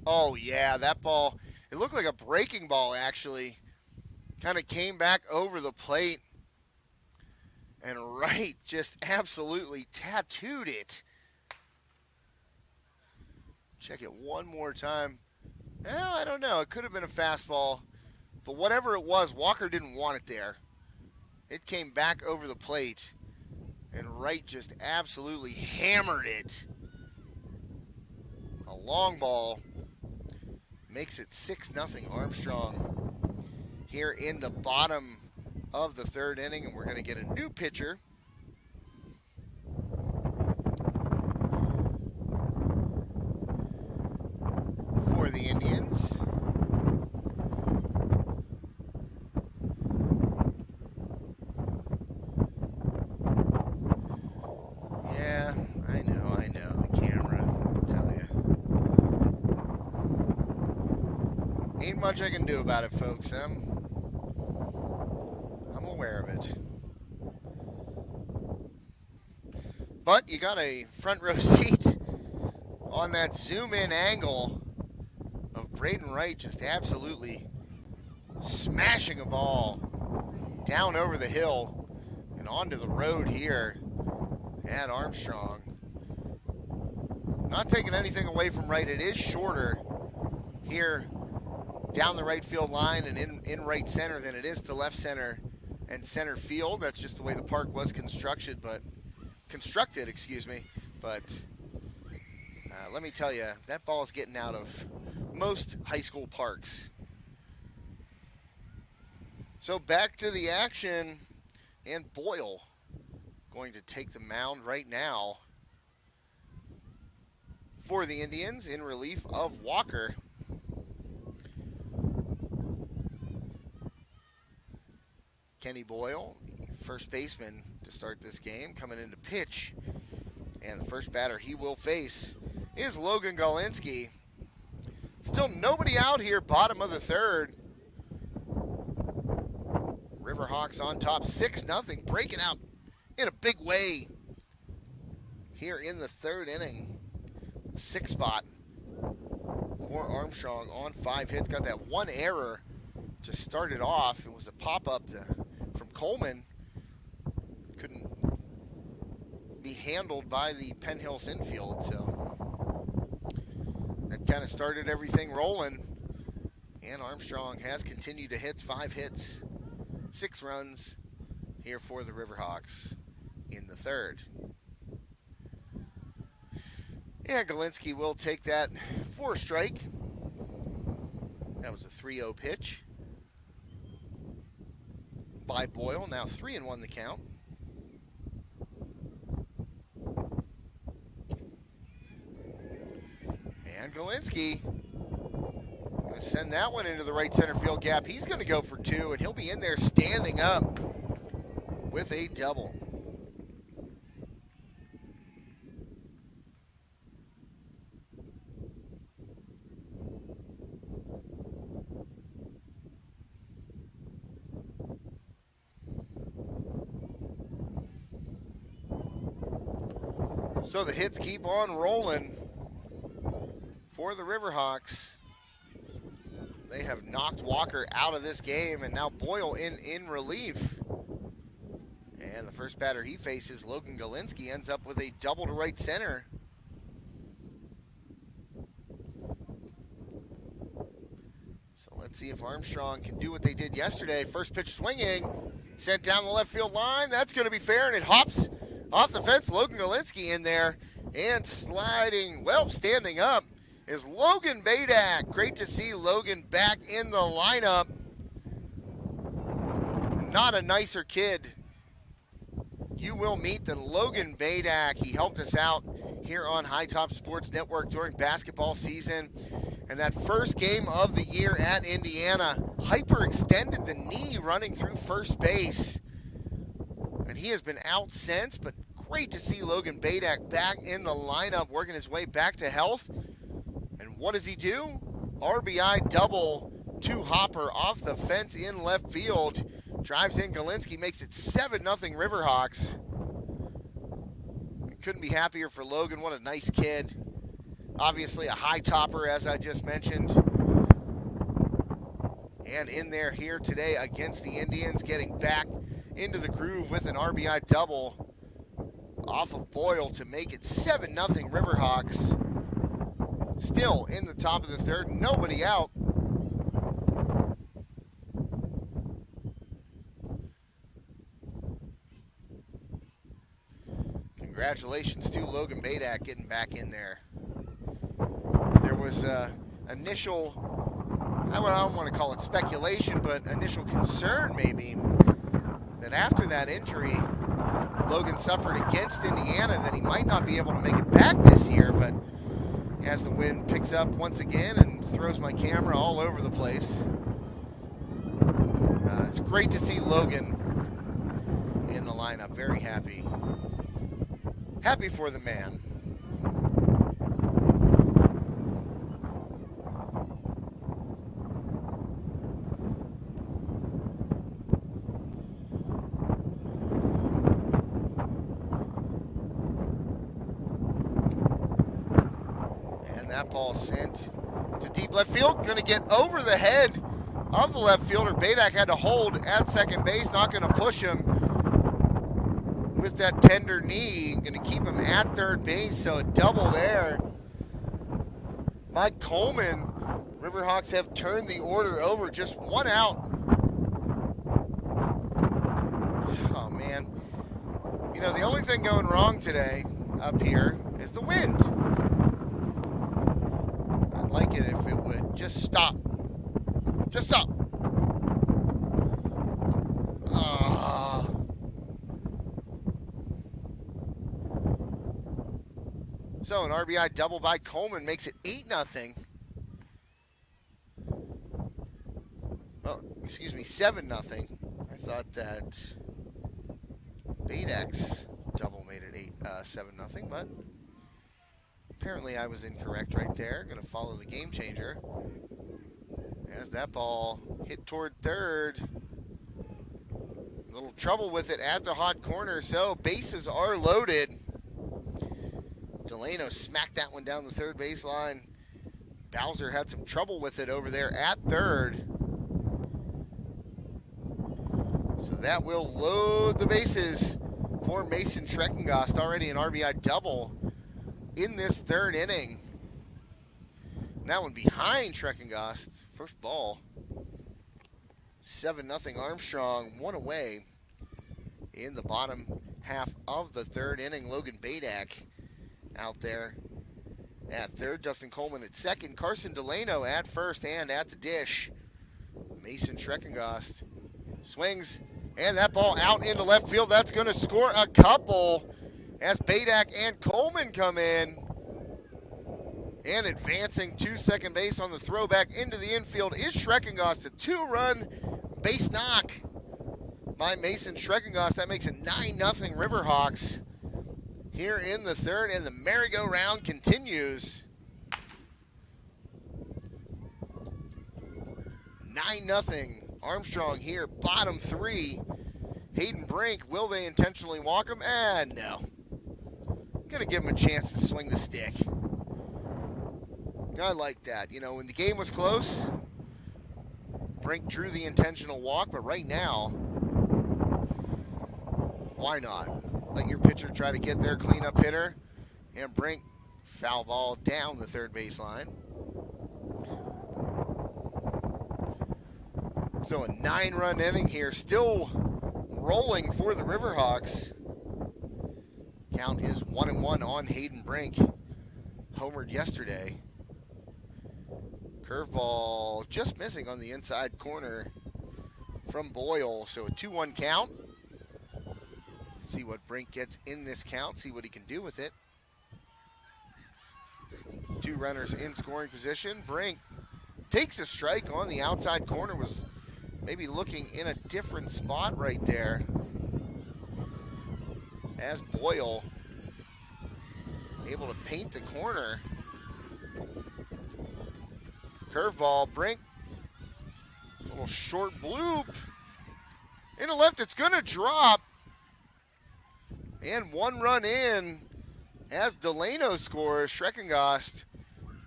Oh, yeah, that ball, it looked like a breaking ball, actually. Kind of came back over the plate, and Wright just absolutely tattooed it. Check it one more time. Well, I don't know. It could have been a fastball, but whatever it was, Walker didn't want it there. It came back over the plate, and Wright just absolutely hammered it. A long ball makes it 6-0 Armstrong here in the bottom of the third inning, and we're going to get a new pitcher. For the Indians. Ain't much I can do about it, folks. I'm aware of it. But you got a front row seat on that zoom-in angle of Braden Wright just absolutely smashing a ball down over the hill and onto the road here at Armstrong. Not taking anything away from Wright. It is shorter here down the right field line and in right center than it is to left center and center field. That's just the way the park was constructed, but let me tell you, that ball is getting out of most high school parks. So back to the action, and Boyle going to take the mound right now for the Indians in relief of Walker. Kenny Boyle, first baseman to start this game, coming in to pitch. And the first batter he will face is Logan Galinsky. Still nobody out here, bottom of the third. Riverhawks on top, 6-0, breaking out in a big way here in the third inning. 6 spot for Armstrong on 5 hits. Got that one error to start it off. It was a pop-up from Coleman. Couldn't be handled by the Penn Hills infield, so that kind of started everything rolling. And Armstrong has continued to hit, 5 hits, 6 runs here for the Riverhawks in the third. And Galinsky will take that for a strike. That was a 3-0 pitch by Boyle. Now 3-1 the count. And Galinsky going to send that one into the right center field gap. He's going to go for 2, and he'll be in there standing up with a double. So the hits keep on rolling for the Riverhawks. They have knocked Walker out of this game, and now Boyle in relief. And the first batter he faces, Logan Galinsky, ends up with a double to right center. So let's see if Armstrong can do what they did yesterday. First pitch swinging, sent down the left field line. That's going to be fair, and it hops off the fence. Logan Galinsky in there, and sliding, well, standing up is Logan Badak. Great to see Logan back in the lineup. Not a nicer kid you will meet than Logan Badak. He helped us out here on High Top Sports Network during basketball season. And that first game of the year at Indiana, hyperextended the knee running through first base. And he has been out since, but great to see Logan Badak back in the lineup, working his way back to health. And what does he do? RBI double to Hopper off the fence in left field. Drives in Galinsky, makes it 7-0 Riverhawks. Couldn't be happier for Logan. What a nice kid. Obviously a high topper, as I just mentioned. And in there here today against the Indians, getting back into the groove with an RBI double off of Boyle to make it 7-0 Riverhawks. Still in the top of the third, nobody out. Congratulations to Logan Badak getting back in there. There was initial, I don't want to call it speculation, but initial concern maybe that after that injury Logan suffered against Indiana that he might not be able to make it back this year, but as the wind picks up once again and throws my camera all over the place, it's great to see Logan in the lineup. Very happy. Happy for the man. that ball sent to deep left field. Going to get over the head of the left fielder. Badak had to hold at second base. Not going to push him with that tender knee. Going to keep him at third base. So a double there. Mike Coleman. Riverhawks have turned the order over. Just one out. Oh, man. You know, the only thing going wrong today up here is the wind. I'd like it if it would just stop. Just stop. So an RBI double by Coleman makes it 8-0. Well, excuse me, 7-0. I thought that Badak's double made it 7-0, but apparently I was incorrect right there. Going to follow the game changer. As that ball hit toward third. A little trouble with it at the hot corner, so bases are loaded. Delano smacked that one down the third baseline. Bowser had some trouble with it over there at third. So that will load the bases for Mason Schreckengost. Already an RBI double in this third inning. And that one behind Schreckengost. First ball. 7-0 Armstrong, one away in the bottom half of the third inning. Logan Badak out there at third. Dustin Coleman at second. Carson Delano at first and at the dish. Mason Schreckengost swings, and that ball out into left field. That's going to score a couple as Badak and Coleman come in. And advancing to second base on the throwback into the infield is Schreckengost. A 2-run base knock by Mason Schreckengost. That makes it 9-0 Riverhawks here in the third, and the merry-go-round continues. 9-0 Armstrong here, bottom three. Hayden Brink, will they intentionally walk him? No. Gonna give him a chance to swing the stick. I like that. You know, when the game was close, Brink drew the intentional walk, but right now, why not? Let your pitcher try to get their cleanup hitter, and Brink foul ball down the third baseline. So a 9-run inning here, still rolling for the Riverhawks. Count is 1-1 on Hayden Brink. Homered yesterday. Curveball just missing on the inside corner from Boyle. So a 2-1 count. See what Brink gets in this count, see what he can do with it. 2 runners in scoring position. Brink takes a strike on the outside corner, was maybe looking in a different spot right there. As Boyle able to paint the corner. Curveball, Brink, a little short bloop. Into left, it's gonna drop. And 1 run in as Delano scores. Schreckengost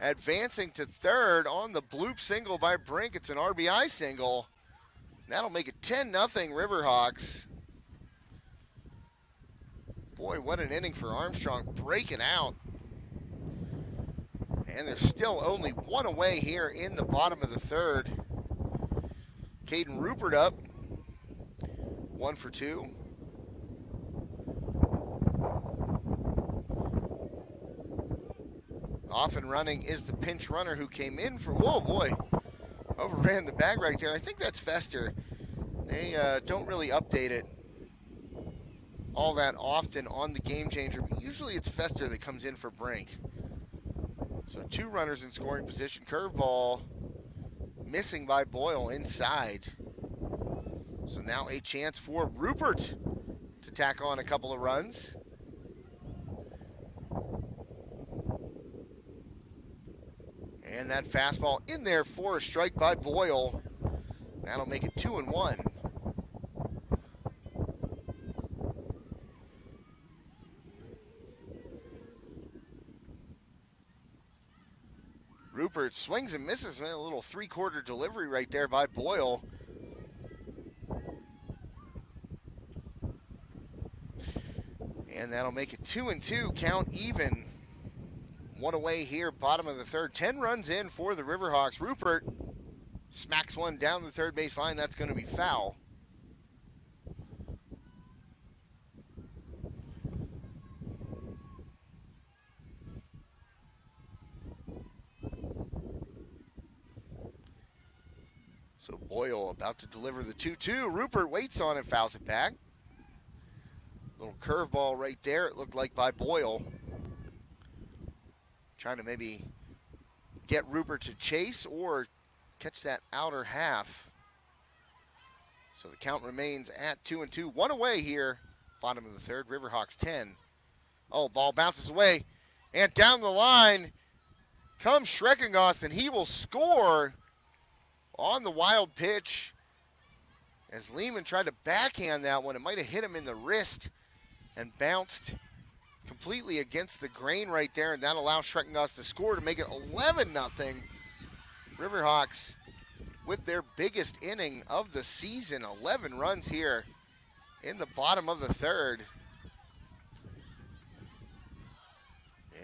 advancing to third on the bloop single by Brink. It's an RBI single. That'll make it 10-0 Riverhawks. Boy, what an inning for Armstrong, breaking out. And there's still only 1 away here in the bottom of the third. Caden Rupert up, 1 for 2. Off and running is the pinch runner who came in for, whoa boy, overran the bag right there. I think that's Fester. They don't really update it all that often on the game changer, but usually it's Fester that comes in for Brink. So 2 runners in scoring position. Curveball missing by Boyle inside. So now a chance for Rupert to tack on a couple of runs. And that fastball in there for a strike by Boyle. That'll make it 2-1. Rupert swings and misses. Man, a little three-quarter delivery right there by Boyle. And that'll make it 2-2, count even. One away here, bottom of the third. 10 runs in for the Riverhawks. Rupert smacks one down the third base line. That's going to be foul. So Boyle about to deliver the 2-2. Rupert waits on it, fouls it back. Little curveball right there, it looked like, by Boyle. Trying to maybe get Rupert to chase or catch that outer half. So the count remains at 2-2. One away here, bottom of the third. Riverhawks 10. Oh, ball bounces away. And down the line comes Schreckengost, and he will score on the wild pitch. As Lehman tried to backhand that one, it might have hit him in the wrist and bounced completely against the grain right there, and that allows Schreckengost to score to make it 11-0. Riverhawks with their biggest inning of the season, 11 runs here in the bottom of the third.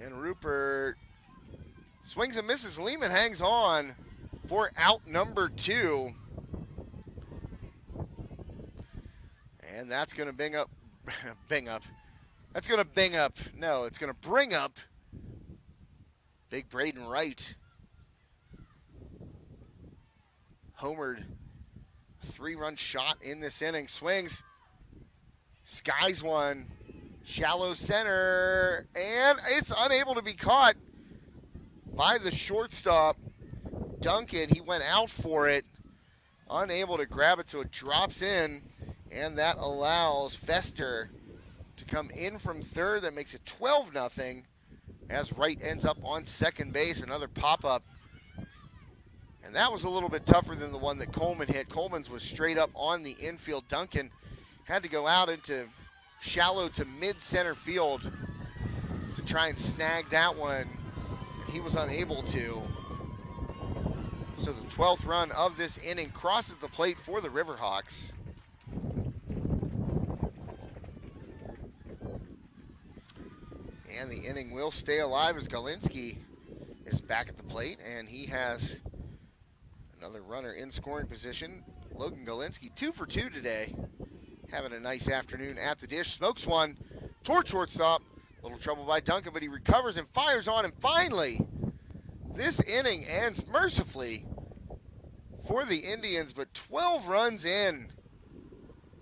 And Rupert swings and misses. Lehman hangs on for out number 2. And that's going to bring up That's going to bring up big Braden Wright. Homered, a 3-run shot in this inning. Swings, skies one, shallow center, and it's unable to be caught by the shortstop, Duncan. He went out for it, unable to grab it, so it drops in, and that allows Fester to come in from third. That makes it 12-0 as Wright ends up on second base. Another pop-up. And that was a little bit tougher than the one that Coleman hit. Coleman's was straight up on the infield. Duncan had to go out into shallow to mid-center field to try and snag that one, and he was unable to. So the 12th run of this inning crosses the plate for the Riverhawks. And the inning will stay alive as Galinsky is back at the plate, and he has another runner in scoring position. Logan Galinsky, 2 for 2 today. Having a nice afternoon at the dish. Smokes one toward shortstop. A little trouble by Duncan, but he recovers and fires on, and finally, this inning ends mercifully for the Indians, but 12 runs in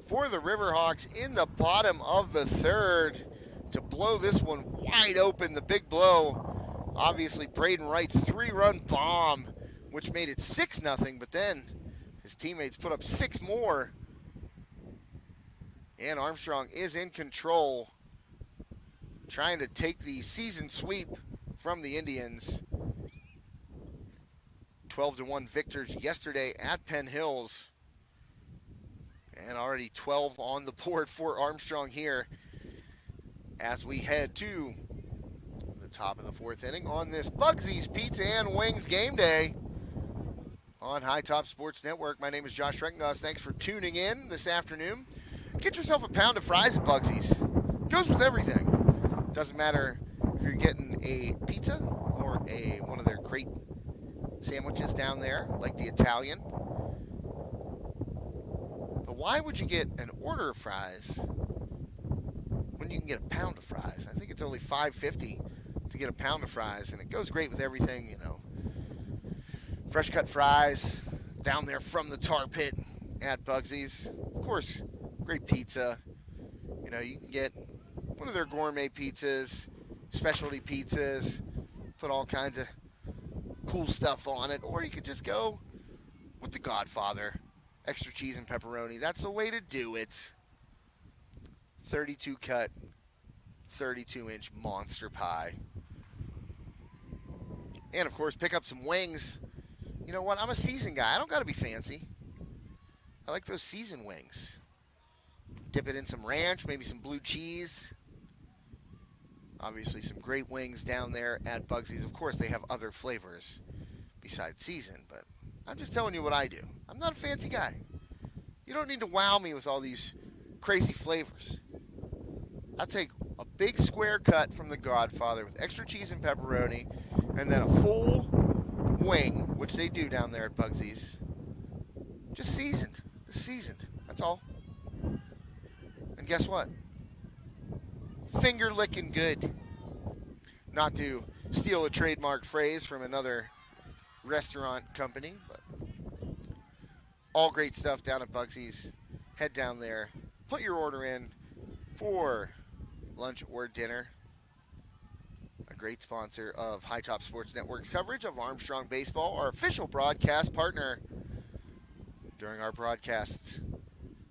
for the Riverhawks in the bottom of the third to blow this one wide open. The big blow, obviously Braden Wright's 3-run bomb, which made it 6-0, but then his teammates put up 6 more. And Armstrong is in control, trying to take the season sweep from the Indians. 12-1 victors yesterday at Penn Hills. And already 12 on the board for Armstrong here as we head to the top of the 4th inning on this Bugsy's Pizza and Wings game day on High Top Sports Network. My name is Josh Schreckengost. Thanks for tuning in this afternoon. Get yourself a pound of fries at Bugsy's. Goes with everything. Doesn't matter if you're getting a pizza or one of their great sandwiches down there, like the Italian. But why would you get an order of fries when you can get a pound of fries? I think it's only $5.50 to get a pound of fries, and it goes great with everything, you know. Fresh cut fries down there from the tar pit at Bugsy's. Of course, great pizza. You know, you can get one of their gourmet pizzas, specialty pizzas, put all kinds of cool stuff on it, or you could just go with the Godfather, extra cheese and pepperoni. That's the way to do it. 32 cut, 32-inch monster pie. And of course, pick up some wings. You know what? I'm a seasoned guy. I don't got to be fancy. I like those seasoned wings. Dip it in some ranch, maybe some blue cheese. Obviously, some great wings down there at Bugsy's. Of course, they have other flavors besides seasoned, but I'm just telling you what I do. I'm not a fancy guy. You don't need to wow me with all these crazy flavors. I'll take a big square cut from the Godfather with extra cheese and pepperoni, and then a full wing, which they do down there at Bugsy's. Just seasoned. Just seasoned. That's all. And guess what? Finger licking good. Not to steal a trademark phrase from another restaurant company, but all great stuff down at Bugsy's. Head down there, put your order in for lunch or dinner. A great sponsor of High Top Sports Network's coverage of Armstrong Baseball, our official broadcast partner during our broadcasts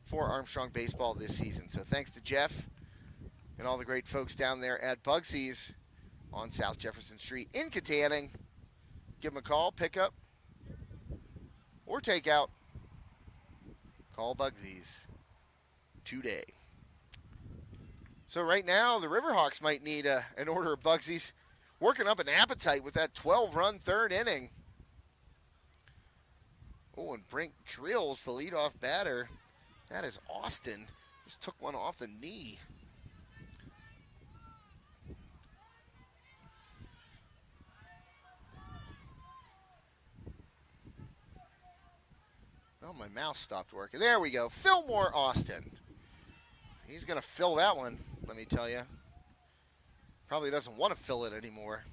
for Armstrong Baseball this season. So thanks to Jeff and all the great folks down there at Bugsy's on South Jefferson Street in Katanning. Give them a call, pick up, or take out. Call Bugsy's today. So right now, the Riverhawks might need an order of Bugsy's. Working up an appetite with that 12-run third inning. Oh, and Brink drills the leadoff batter. That is Austin. Just took one off the knee. Oh, my mouse stopped working. There we go. Fillmore Austin. He's going to fill that one, let me tell you. Probably doesn't want to fill it anymore.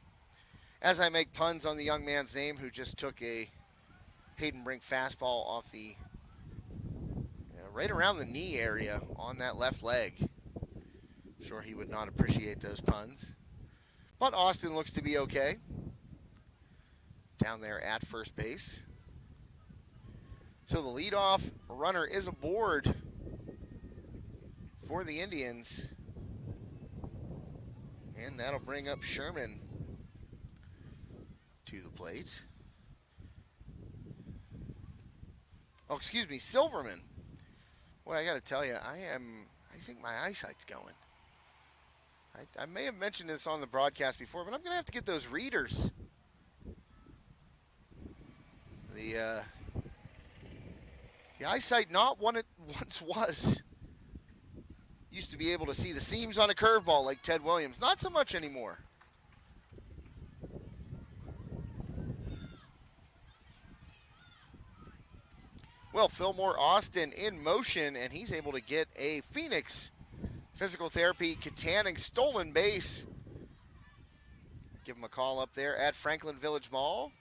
As I make puns on the young man's name who just took a Hayden Brink fastball off the, right around the knee area on that left leg. I'm sure he would not appreciate those puns. But Austin looks to be okay down there at first base. So the leadoff runner is aboard for the Indians. And that'll bring up Sherman to the plate. Oh, excuse me, Silverman. Well, I got to tell you, I think my eyesight's going. I may have mentioned this on the broadcast before, but I'm going to have to get those readers. The eyesight not what it once was. Used to be able to see the seams on a curveball like Ted Williams. Not so much anymore. Well, Fillmore Austin in motion, and he's able to get a Phoenix Physical Therapy Katanning stolen base. Give him a call up there at Franklin Village Mall.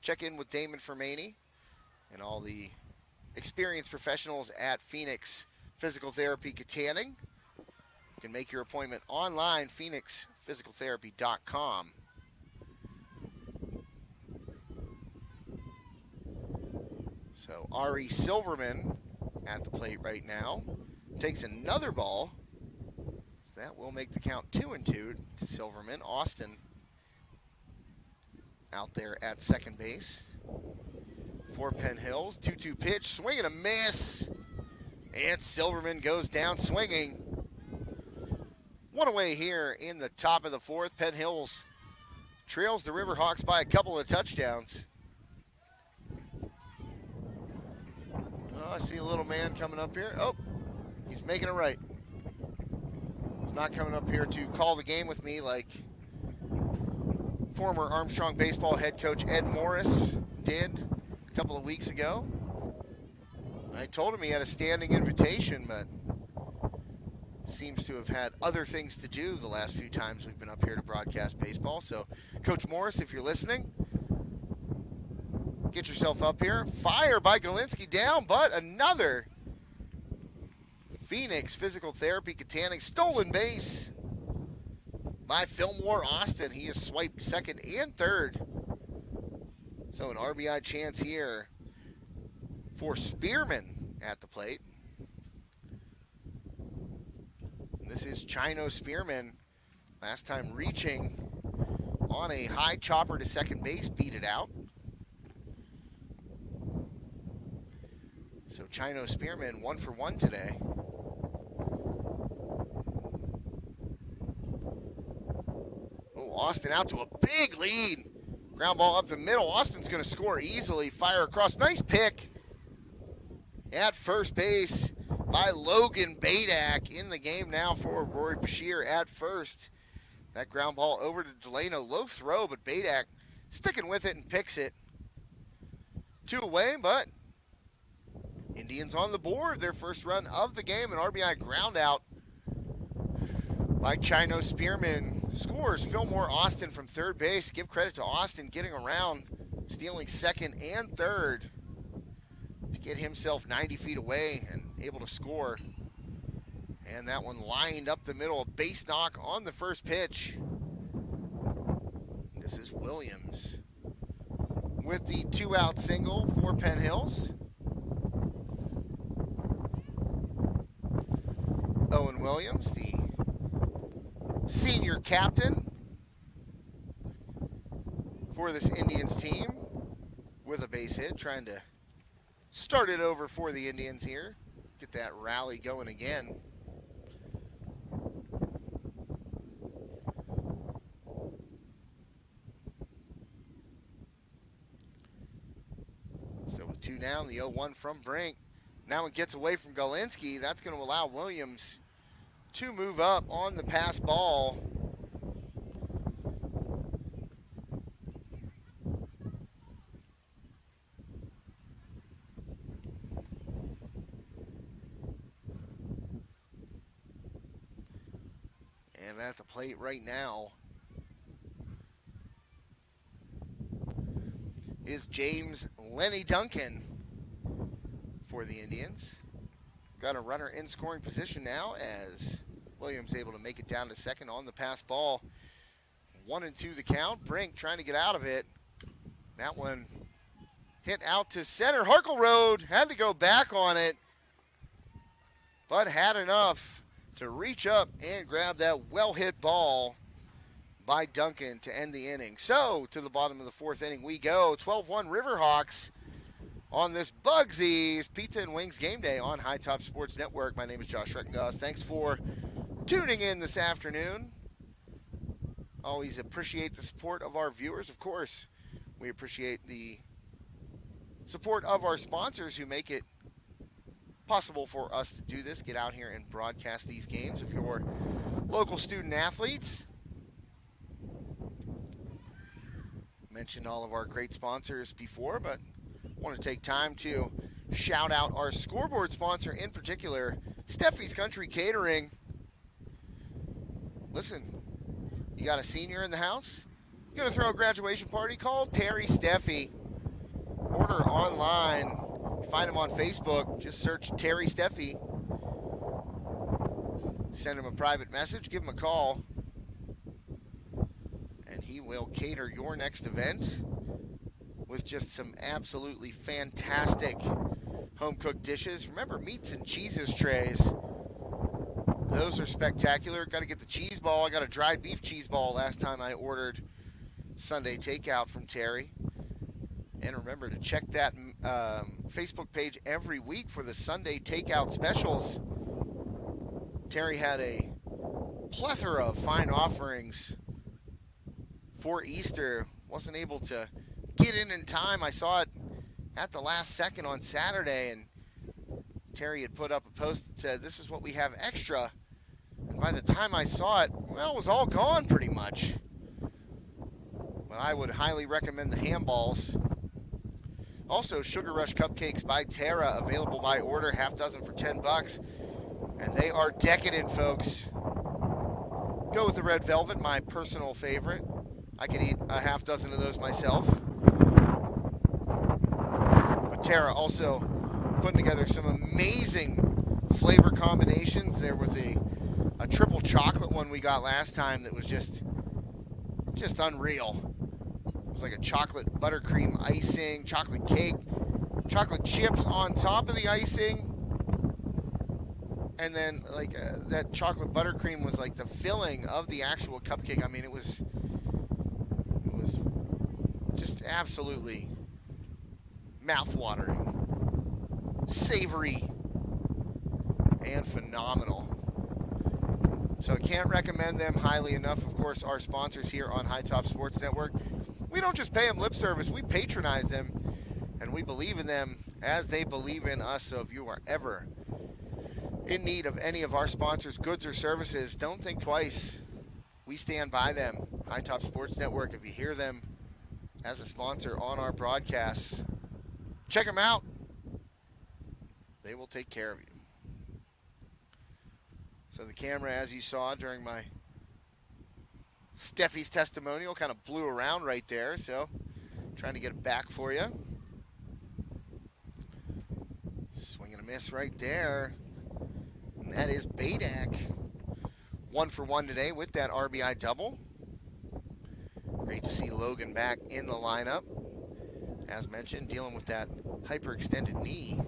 Check in with Damon Fermani and all the experienced professionals at Phoenix Physical Therapy Katanning. You can make your appointment online, phoenixphysicaltherapy.com. So Ari Silverman at the plate right now. Takes another ball. So that will make the count 2-2 to Silverman. Austin out there at second base for Penn Hills. 2-2 pitch, swing and a miss. And Silverman goes down swinging. One away here in the top of the fourth. Penn Hills trails the Riverhawks by a couple of touchdowns. Oh, I see a little man coming up here. Oh, he's making it right. He's not coming up here to call the game with me like former Armstrong baseball head coach Ed Morris did a couple of weeks ago. I told him he had a standing invitation, but seems to have had other things to do the last few times we've been up here to broadcast baseball. So, Coach Morris, if you're listening, get yourself up here. Fire by Galinsky down, but another Phoenix Physical Therapy Katanning stolen base by Fillmore Austin. He has swiped second and third. So an RBI chance here for Spearman at the plate. And this is Chino Spearman. Last time reaching on a high chopper to second base, beat it out. So Chino Spearman 1 for 1 today. Austin out to a big lead. Ground ball up the middle. Austin's going to score easily. Fire across. Nice pick at first base by Logan Badak. In the game now for Rory Bashir at first. That ground ball over to Delano. Low throw, but Badak sticking with it and picks it. 2 away, but Indians on the board. Their first run of the game. An RBI ground out by Chino Spearman. Scores Fillmore Austin from third base. Give credit to Austin getting around, stealing second and third to get himself 90 feet away and able to score. And that one lined up the middle. A base knock on the first pitch. This is Williams with the 2-out single for Penn Hills. Owen Williams, the senior captain for this Indians team, with a base hit, trying to start it over for the Indians here. Get that rally going again. So with 2 down, the 0-1 from Brink. Now it gets away from Galinsky. That's going to allow Williams to move up on the pass ball. And at the plate right now is James Lenny Duncan for the Indians. Got a runner in scoring position now as Williams able to make it down to second on the pass ball. 1-2 the count. Brink trying to get out of it. That one hit out to center. Harkleroad had to go back on it, but had enough to reach up and grab that well-hit ball by Duncan to end the inning. So, to the bottom of the 4th inning we go. 12-1 Riverhawks on this Bugsy's Pizza and Wings game day on High Top Sports Network. My name is Josh Rettengoss. Thanks for tuning in this afternoon. Always appreciate the support of our viewers. Of course, we appreciate the support of our sponsors who make it possible for us to do this, get out here and broadcast these games. If you're local student athletes, mentioned all of our great sponsors before, but want to take time to shout out our scoreboard sponsor in particular, Steffi's Country Catering. Listen, you got a senior in the house? You gonna throw a graduation party? Call Terry Steffi. Order online. Find him on Facebook. Just search Terry Steffi. Send him a private message. Give him a call. And he will cater your next event with just some absolutely fantastic home-cooked dishes. Remember, meats and cheeses trays. Those are spectacular. Got to get the cheese ball. I got a dried beef cheese ball last time I ordered Sunday takeout from Terry. And remember to check that Facebook page every week for the Sunday takeout specials. Terry had a plethora of fine offerings for Easter. Wasn't able to get in time. I saw it at the last second on Saturday, and Terry had put up a post that said, "This is what we have extra." And by the time I saw it, well, it was all gone pretty much. But I would highly recommend the ham balls. Also, Sugar Rush Cupcakes by Terra, available by order, half dozen for $10. And they are decadent, folks. Go with the red velvet, my personal favorite. I could eat a half dozen of those myself. But Terra also putting together some amazing flavor combinations. There was a triple chocolate one we got last time that was just unreal. It was like a chocolate buttercream icing, chocolate cake, chocolate chips on top of the icing, and then like that chocolate buttercream was like the filling of the actual cupcake. I mean, it was just absolutely mouth-watering, savory, and phenomenal. So I can't recommend them highly enough. Of course, our sponsors here on High Top Sports Network. We don't just pay them lip service, we patronize them, and we believe in them as they believe in us. So if you are ever in need of any of our sponsors' goods or services, don't think twice. We stand by them. High Top Sports Network, if you hear them as a sponsor on our broadcasts, check them out. They will take care of you. So the camera, as you saw during my Steffi's testimonial, kind of blew around right there. So trying to get it back for you. Swing and a miss right there. And that is Badak. 1 for 1 today with that RBI double. Great to see Logan back in the lineup. As mentioned, dealing with that hyperextended knee.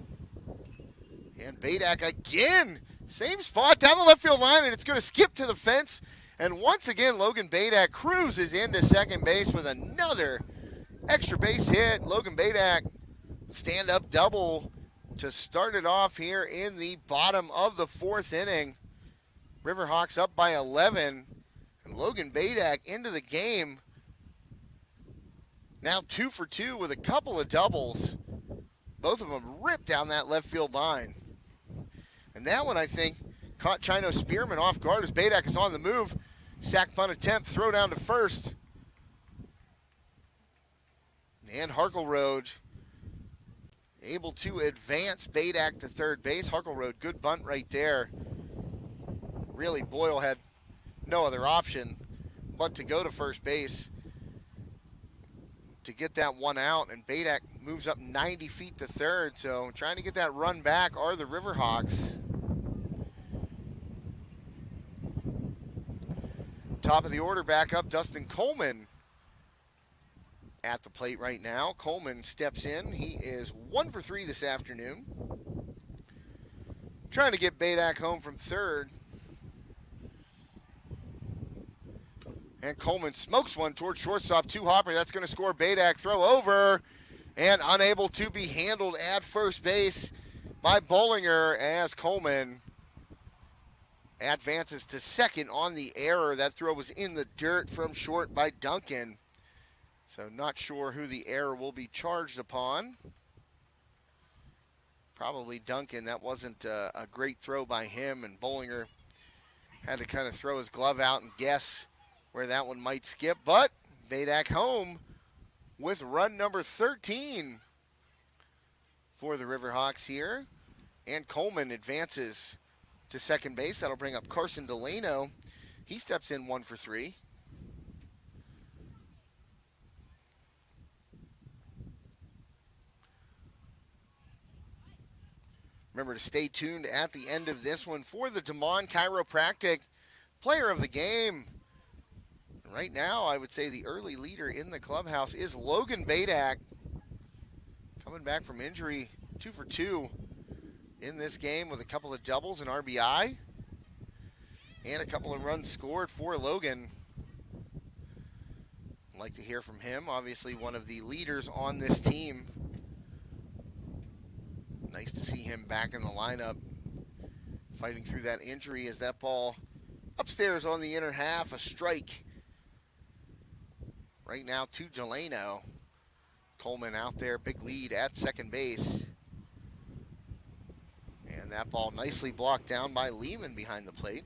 And Badak again, same spot down the left field line, and it's going to skip to the fence. And once again, Logan Badak cruises into second base with another extra base hit. Logan Badak, stand-up double to start it off here in the bottom of the 4th inning. Riverhawks up by 11, and Logan Badak into the game. Now 2 for 2 with a couple of doubles. Both of them ripped down that left field line. And that one, I think, caught Chino Spearman off guard as Badak is on the move. Sack punt attempt, throw down to first. And Harkleroad able to advance Badak to third base. Harkleroad, good bunt right there. Really, Boyle had no other option but to go to first base to get that one out, and Badak moves up 90 feet to third. So trying to get that run back are the Riverhawks. Top of the order back up, Dustin Coleman at the plate right now. Coleman steps in. He is 1 for 3 this afternoon. Trying to get Badak home from third. And Coleman smokes one towards shortstop, 2-hopper. That's going to score. Badak throw over and unable to be handled at first base by Bollinger as Coleman advances to second on the error. That throw was in the dirt from short by Duncan. So not sure who the error will be charged upon. Probably Duncan. That wasn't a great throw by him, and Bollinger had to kind of throw his glove out and guess where that one might skip. But Badak home with run number 13 for the Riverhawks here. And Coleman advances to second base. That'll bring up Carson Delano. He steps in 1 for 3. Remember to stay tuned at the end of this one for the Damon Chiropractic Player of the Game. Right now, I would say the early leader in the clubhouse is Logan Badak. Coming back from injury, 2 for 2 in this game with a couple of doubles and RBI. And a couple of runs scored for Logan. I'd like to hear from him. Obviously one of the leaders on this team. Nice to see him back in the lineup, fighting through that injury as that ball upstairs on the inner half, a strike. Right now to Delano. Coleman out there, big lead at second base. And that ball nicely blocked down by Lehman behind the plate.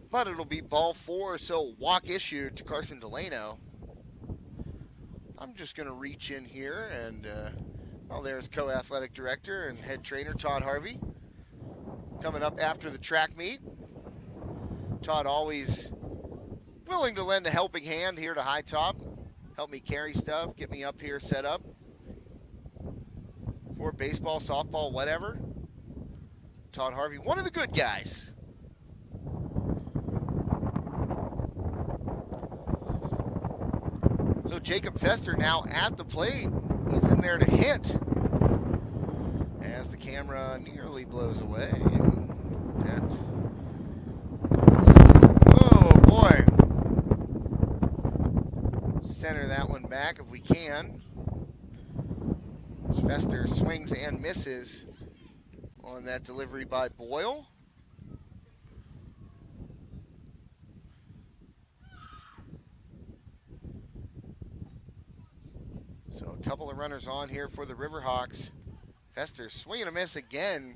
But it'll be ball 4, so walk issued to Carson Delano. I'm just going to reach in here and, there's co-athletic director and head trainer Todd Harvey coming up after the track meet. Todd always willing to lend a helping hand here to High Top. Help me carry stuff, get me up here set up for baseball, softball, whatever. Todd Harvey, one of the good guys. So Jacob Fester now at the plate. He's in there to hit as the camera nearly blows away. Oh boy. Center that one back if we can. As Fester swings and misses on that delivery by Boyle. So a couple of runners on here for the Riverhawks. Fester swing and a miss again.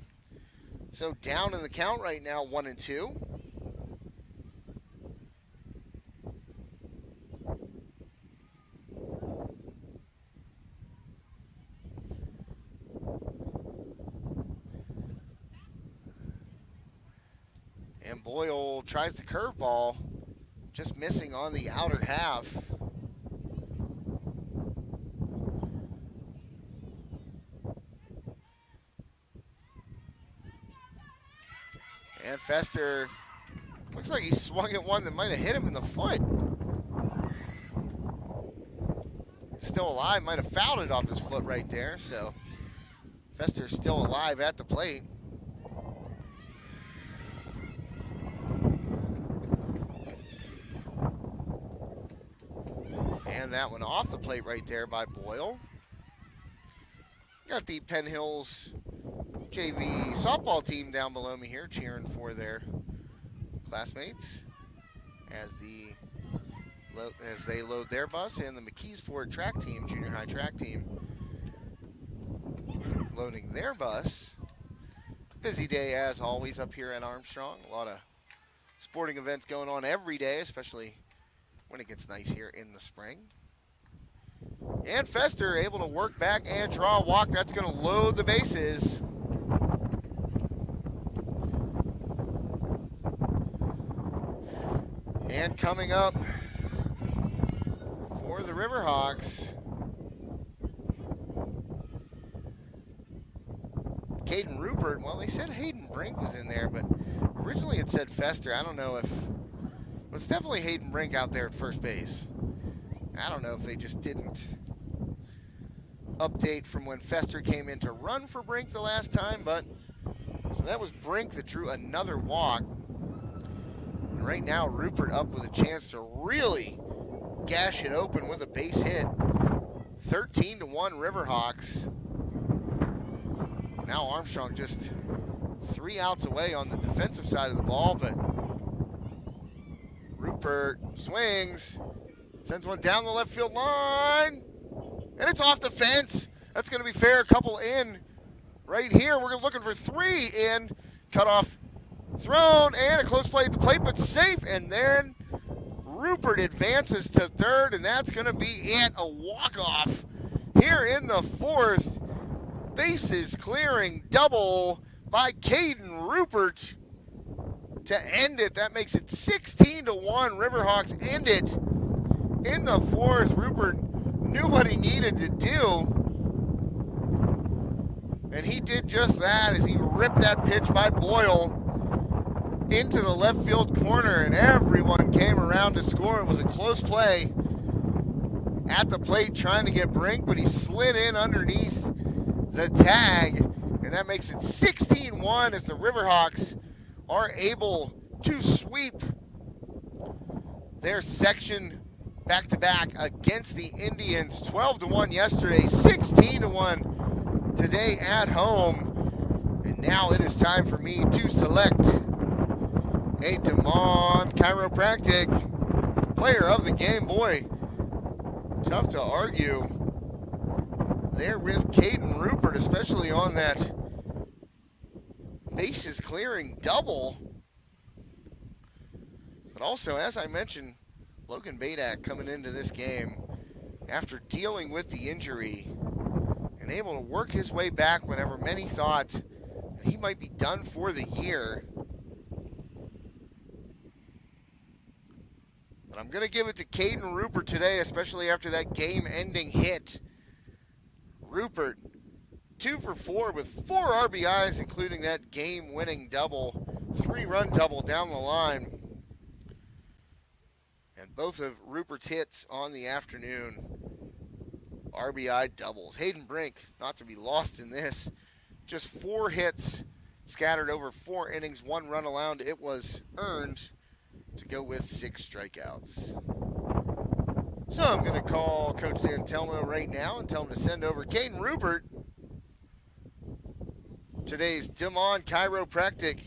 So down in the count right now, 1-2. And Boyle tries the curveball, just missing on the outer half. And Fester looks like he swung at one that might have hit him in the foot. Still alive, might have fouled it off his foot right there, so Fester's still alive at the plate. And that one off the plate right there by Boyle. Got the Penn Hills JV softball team down below me here cheering for their classmates as they load their bus, and the McKeesport track team, junior high track team, loading their bus. Busy day as always up here at Armstrong. A lot of sporting events going on every day, especially when it gets nice here in the spring. And Fester able to work back and draw a walk. That's going to load the bases. And coming up for the Riverhawks, Caden Rupert. Well, they said Hayden Brink was in there, but originally it said Fester. I don't know if, it's definitely Hayden Brink out there at first base. I don't know if they just didn't update from when Fester came in to run for Brink the last time, but so that was Brink that drew another walk. And right now, Rupert up with a chance to really gash it open with a base hit. 13-1 Riverhawks. Now Armstrong just 3 outs away on the defensive side of the ball, but Rupert swings, sends one down the left field line, and it's off the fence. That's going to be fair. A couple in right here. We're looking for 3 in. Cutoff thrown, and a close play at the plate, but safe. And then Rupert advances to third, and that's going to be it. A walk-off here in the 4th. Bases clearing double by Caden Rupert to end it. That makes it 16-1. Riverhawks end it in the 4th. Rupert knew what he needed to do, and he did just that as he ripped that pitch by Boyle into the left field corner, and everyone came around to score. It was a close play at the plate trying to get Brink, but he slid in underneath the tag, and that makes it 16-1 as the Riverhawks are able to sweep their section back-to-back against the Indians. 12-1 yesterday, 16-1 today at home. And now it is time for me to select a Damon Chiropractic player of the game. Boy, tough to argue there with Caden Rupert, especially on that bases clearing double. But also, as I mentioned, Logan Badak coming into this game after dealing with the injury and able to work his way back whenever many thought that he might be done for the year. But I'm going to give it to Caden Rupert today, especially after that game-ending hit. Rupert, 2 for 4 with 4 RBIs, including that game-winning double, 3-run double down the line. And both of Rupert's hits on the afternoon, RBI doubles. Hayden Brink, not to be lost in this, just 4 hits scattered over 4 innings, 1 run allowed. It was earned to go with 6 strikeouts. So I'm going to call Coach Santelmo right now and tell him to send over Caden Rupert Today's Demon Chiropractic.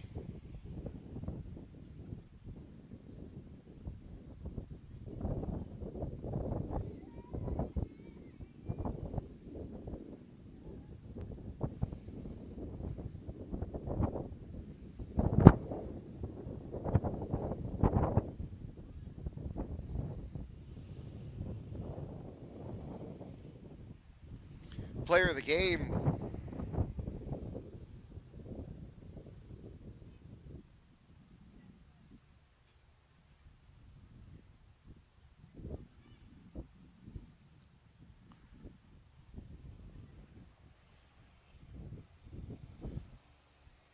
Player of the game.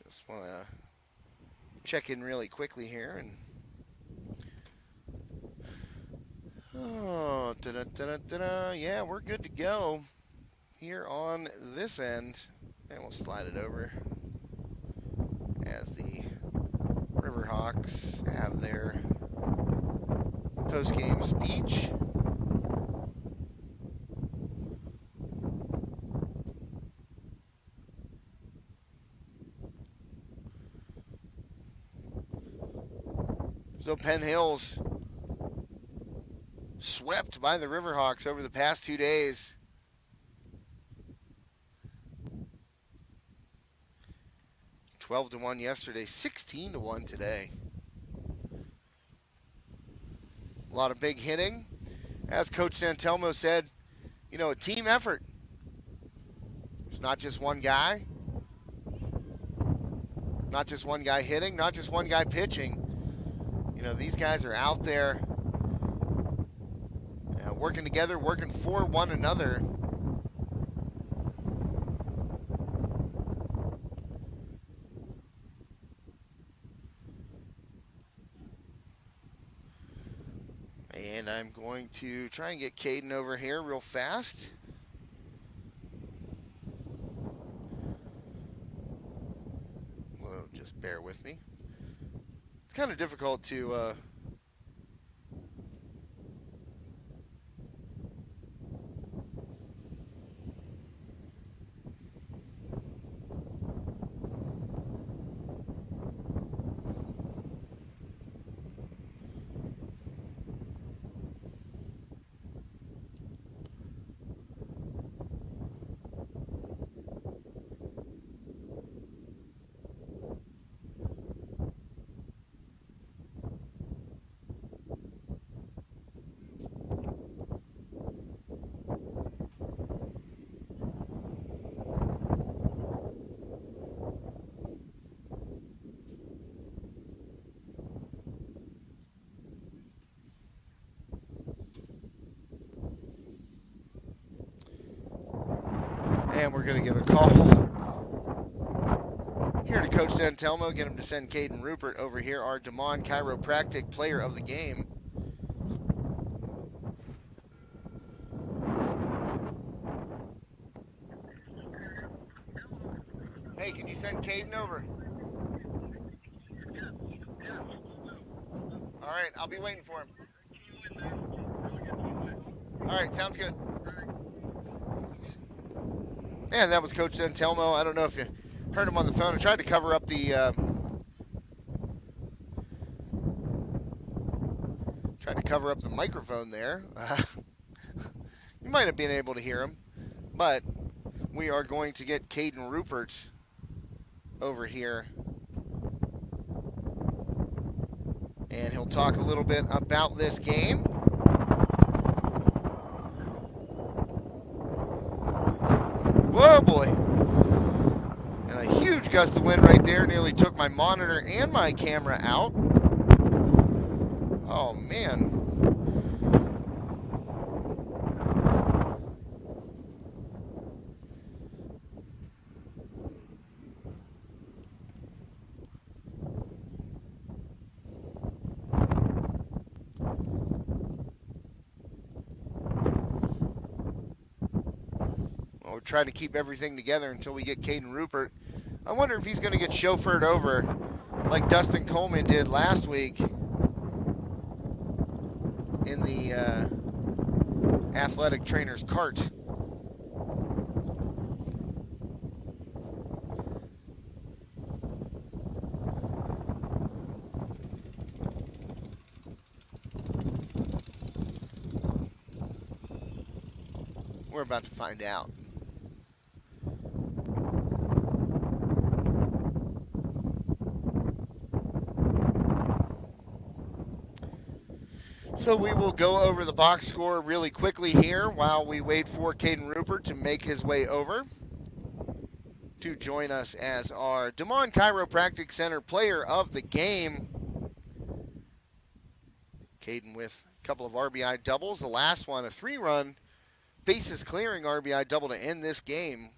Just want to check in really quickly here and yeah, we're good to go here on this end, and we'll slide it over as the Riverhawks have their post-game speech. So Penn Hills swept by the Riverhawks over the past 2 days. $12-1 yesterday, 16-1 today. A lot of big hitting. As Coach Santelmo said, you know, a team effort. It's not just one guy. Not just one guy hitting, not just one guy pitching. You know, these guys are out there working together, working for one another. And I'm going to try and get Caden over here real fast. Well, just bear with me. It's kind of difficult to and we're going to give a call here to Coach Santelmo, get him to send Caden Rupert over here, our Demon Chiropractic player of the game. Hey, can you send Caden over? All right, I'll be waiting for him. All right, sounds good. And that was Coach Santelmo. I don't know if you heard him on the phone. I tried to cover up the microphone there. You might have been able to hear him, but we are going to get Caden Rupert over here, and he'll talk a little bit about this game. Whoa, boy. And a huge gust of wind right there. Nearly took my monitor and my camera out. Oh, man. We're trying to keep everything together until we get Caden Rupert. I wonder if he's going to get chauffeured over like Dustin Coleman did last week in the athletic trainer's cart. We're about to find out. So we will go over the box score really quickly here while we wait for Caden Rupert to make his way over to join us as our DeMond Chiropractic Center player of the game. Caden with a couple of RBI doubles. The last one, a 3-run bases clearing RBI double to end this game.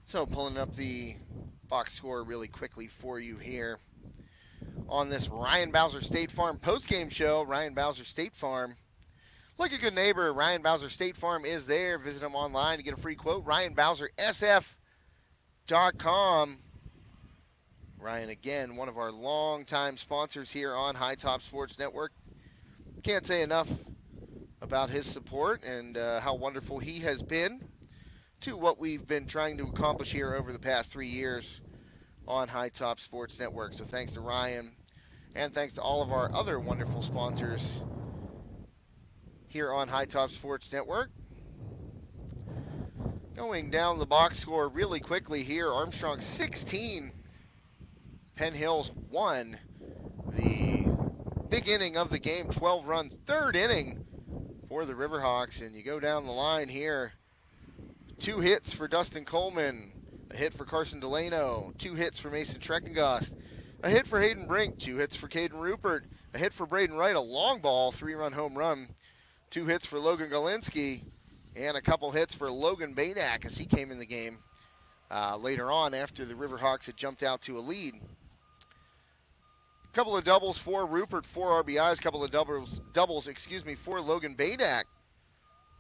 So pulling up the box score really quickly for you here on this Ryan Bowser State Farm postgame show. Ryan Bowser State Farm, like a good neighbor, Ryan Bowser State Farm is there. Visit them online to get a free quote. RyanBowserSF.com. Ryan, again, one of our longtime sponsors here on High Top Sports Network. Can't say enough about his support and how wonderful he has been to what we've been trying to accomplish here over the past 3 years on High Top Sports Network. So thanks to Ryan, and thanks to all of our other wonderful sponsors here on High Top Sports Network. Going down the box score really quickly here, Armstrong 16, Penn Hills 1. The big inning of the game, 12-run third inning for the Riverhawks. And you go down the line here, 2 hits for Dustin Coleman, a hit for Carson Delano, 2 hits for Mason Treckengast, a hit for Hayden Brink, 2 hits for Caden Rupert, a hit for Braden Wright, a long ball, 3-run home run, 2 hits for Logan Galinsky, and a couple hits for Logan Badak as he came in the game later on after the Riverhawks had jumped out to a lead. Couple of doubles for Rupert, 4 RBIs, couple of doubles for Logan Badak.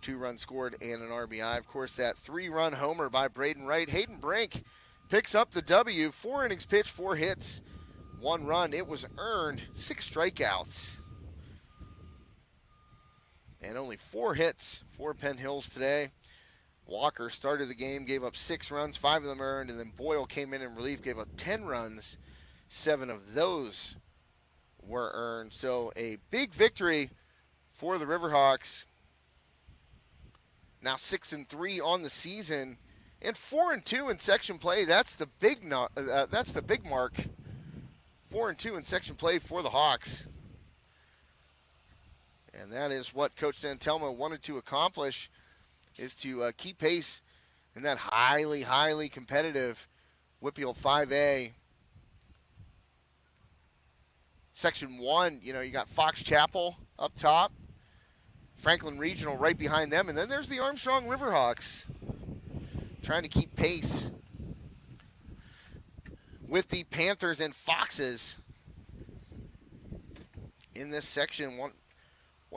2 runs scored and an RBI. Of course, that 3-run homer by Braden Wright. Hayden Brink picks up the W. 4 innings pitched, 4 hits, 1 run. It was earned, 6 strikeouts. And only 4 hits for Penn Hills today. Walker started the game, gave up 6 runs, 5 of them earned, and then Boyle came in relief, gave up 10 runs. 7 of those were earned. So a big victory for the Riverhawks. Now 6-3 on the season, and 4-2 in section play. That's the big mark. 4-2 in section play for the Hawks, and that is what Coach Santelmo wanted to accomplish, is to keep pace in that highly competitive WPIAL 5A. Section 1, you got Fox Chapel up top, Franklin Regional right behind them, and then there's the Armstrong Riverhawks trying to keep pace with the Panthers and Foxes in this section. One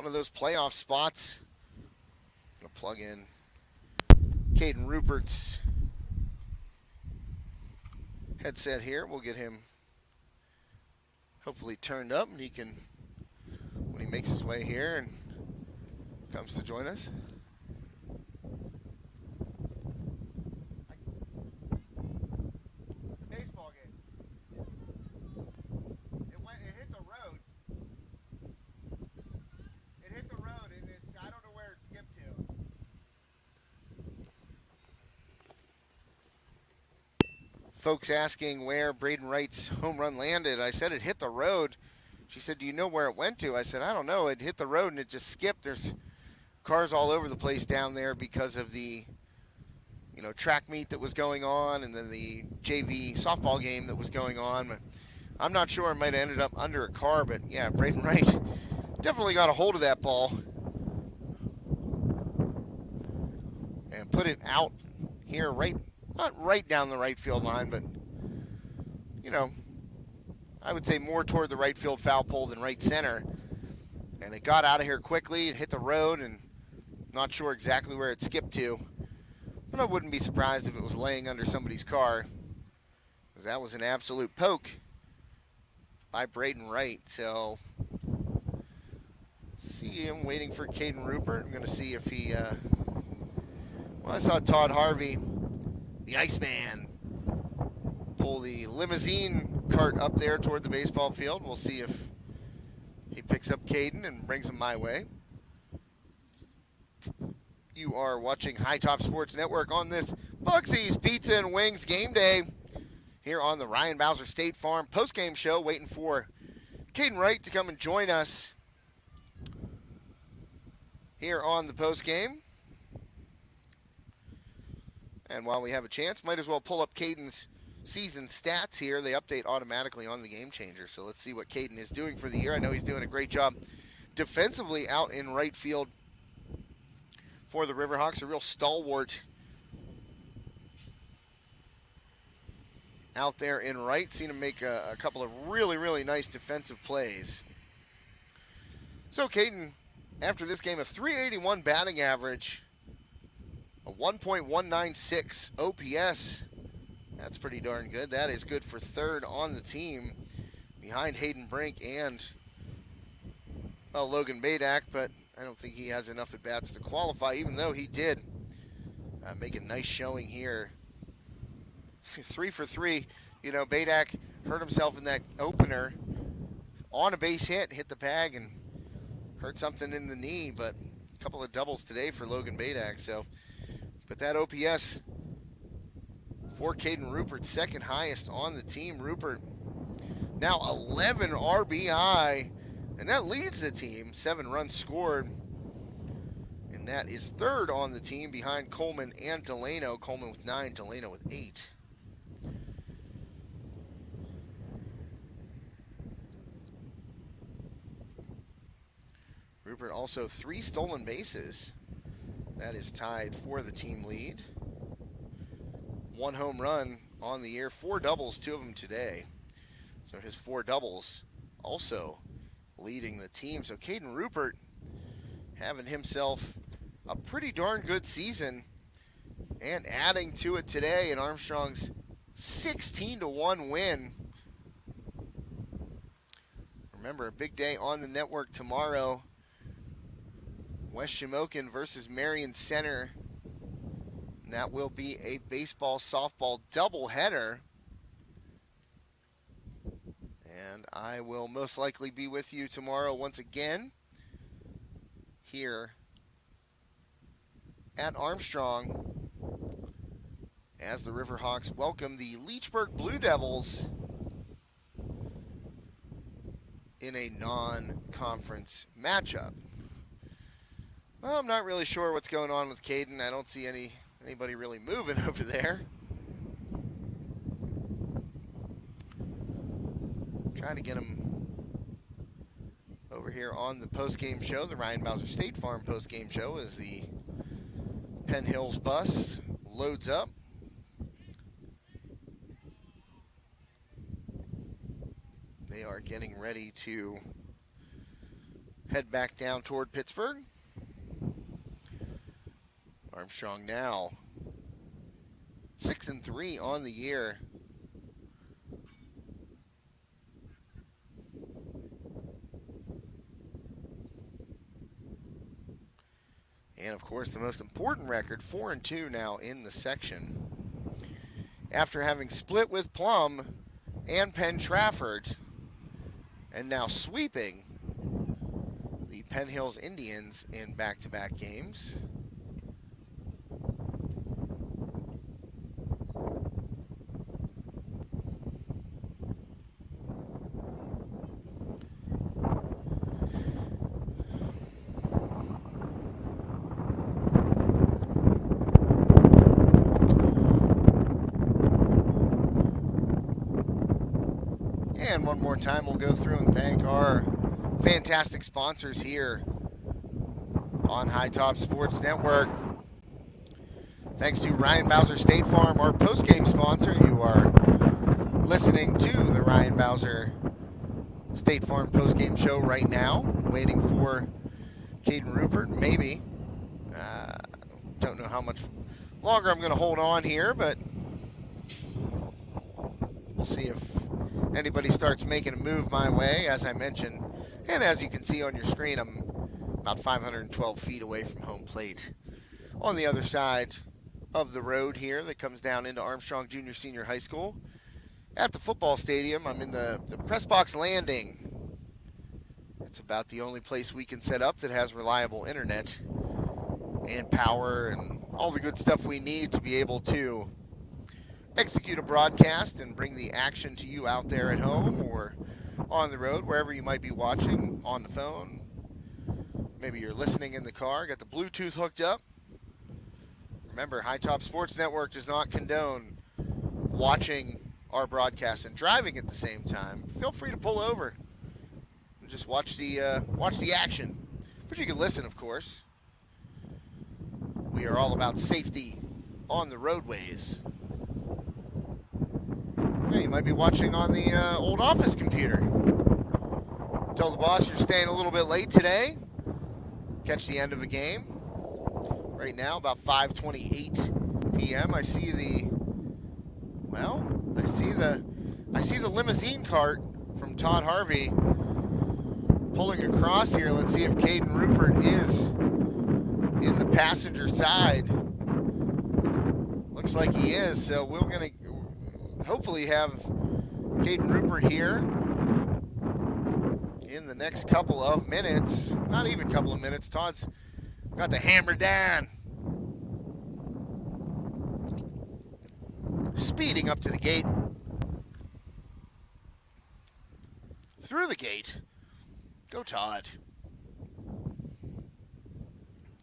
of those playoff spots. I'm going to plug in Caden Rupert's headset here. We'll get him hopefully turned up, and he can, when he makes his way here and comes to join us. The baseball game. It hit the road. It hit the road, and I don't know where it skipped to. Folks asking where Braden Wright's home run landed. I said it hit the road. She said, do you know where it went to? I said, I don't know. It hit the road and it just skipped. There's cars all over the place down there because of the, track meet that was going on, and then the JV softball game that was going on. I'm not sure. It might have ended up under a car, but yeah, Braden Wright definitely got a hold of that ball and put it out here, not right down the right field line, but, I would say more toward the right field foul pole than right center. And it got out of here quickly and hit the road, and not sure exactly where it skipped to. But I wouldn't be surprised if it was laying under somebody's car, because that was an absolute poke by Braden Wright. So, see him waiting for Caden Rupert. I'm going to see if he, I saw Todd Harvey, the Iceman, pull the limousine cart up there toward the baseball field. We'll see if he picks up Caden and brings him my way. You are watching High Top Sports Network on this Bugsy's Pizza and Wings game day here on the Ryan Bowser State Farm post-game show, waiting for Caden Wright to come and join us here on the post-game. And while we have a chance, might as well pull up Caden's season stats here. They update automatically on the Game Changer. So let's see what Caden is doing for the year. I know he's doing a great job defensively out in right field for the Riverhawks. A real stalwart out there in right. Seen him make a couple of really, really nice defensive plays. So Caden, after this game, a .381 batting average, a 1.196 OPS. That's pretty darn good. That is good for third on the team, behind Hayden Brink and, Logan Badak, but I don't think he has enough at-bats to qualify, even though he did make a nice showing here. 3 for 3. Badak hurt himself in that opener on a base hit the bag and hurt something in the knee, but a couple of doubles today for Logan Badak. So, but that OPS for Caden Rupert, second highest on the team. Rupert now 11 RBI, and that leads the team. 7 runs scored, and that is third on the team behind Coleman and Delano. Coleman with 9, Delano with 8. Rupert also 3 stolen bases. That is tied for the team lead. 1 home run on the year, 4 doubles, 2 of them today. So his 4 doubles also leading the team. So Caden Rupert having himself a pretty darn good season, and adding to it today in Armstrong's 16-1 win. Remember, a big day on the network tomorrow. West Shamokin versus Marion Center. And that will be a baseball-softball doubleheader. And I will most likely be with you tomorrow once again here at Armstrong as the Riverhawks welcome the Leechburg Blue Devils in a non-conference matchup. Well, I'm not really sure what's going on with Caden. I don't see anybody really moving over there. Trying to get him over here on the post-game show, the Ryan Bowser State Farm post-game show, as the Penn Hills bus loads up. They are getting ready to head back down toward Pittsburgh. Armstrong now 6-3 on the year. And of course, the most important record, 4-2 now in the section. After having split with Plum and Penn Trafford, and now sweeping the Penn Hills Indians in back-to-back games. And one more time, we'll go through and thank our fantastic sponsors here on High Top Sports Network. Thanks to Ryan Bowser State Farm, our post-game sponsor. You are listening to the Ryan Bowser State Farm post-game show right now, waiting for Caden Rupert. Maybe. Don't know how much longer I'm going to hold on here, but we'll see if anybody starts making a move my way, as I mentioned. And as you can see on your screen, I'm about 512 feet away from home plate. On the other side of the road here that comes down into Armstrong Junior Senior High School. At the football stadium, I'm in the press box landing. It's about the only place we can set up that has reliable internet and power and all the good stuff we need to be able to execute a broadcast and bring the action to you out there at home or on the road, wherever you might be watching, on the phone. Maybe you're listening in the car, got the Bluetooth hooked up. Remember, High Top Sports Network does not condone watching our broadcast and driving at the same time. Feel free to pull over and just watch the action. But you can listen, of course. We are all about safety on the roadways. Yeah, you might be watching on the old office computer. Tell the boss you're staying a little bit late today. Catch the end of a game. Right now, about 5:28 p.m. I see the limousine cart from Todd Harvey pulling across here. Let's see if Caden Rupert is in the passenger side. Looks like he is, so we're going to hopefully have Caden Rupert here in the next couple of minutes. Not even a couple of minutes. Todd's got the hammer down. Speeding up to the gate. Through the gate. Go Todd.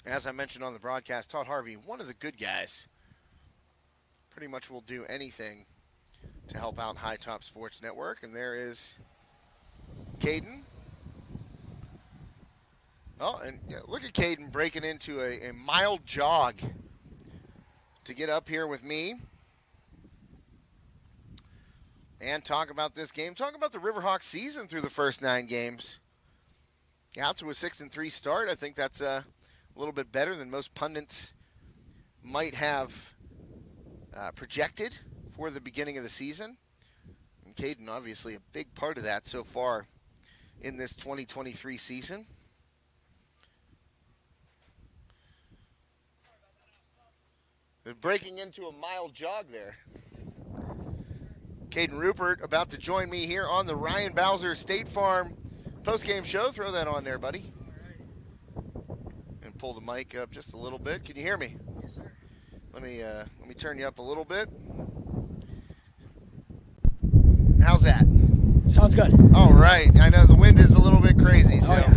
As I mentioned on the broadcast, Todd Harvey, one of the good guys. Pretty much will do anything to help out High Top Sports Network. And there is Caden. Oh, and look at Caden breaking into a mild jog to get up here with me and talk about this game. Talk about the Riverhawks season through the first 9 games. Out to a 6-3 start. I think that's a little bit better than most pundits might have projected for the beginning of the season. And Caden, obviously, a big part of that so far in this 2023 season. They're breaking into a mild jog there. Caden Rupert about to join me here on the Ryan Bowser State Farm post-game show. Throw that on there, buddy. And pull the mic up just a little bit. Can you hear me? Yes, sir. Let me turn you up a little bit. How's that? Sounds good. All right. I know the wind is a little bit crazy. So. Oh, yeah.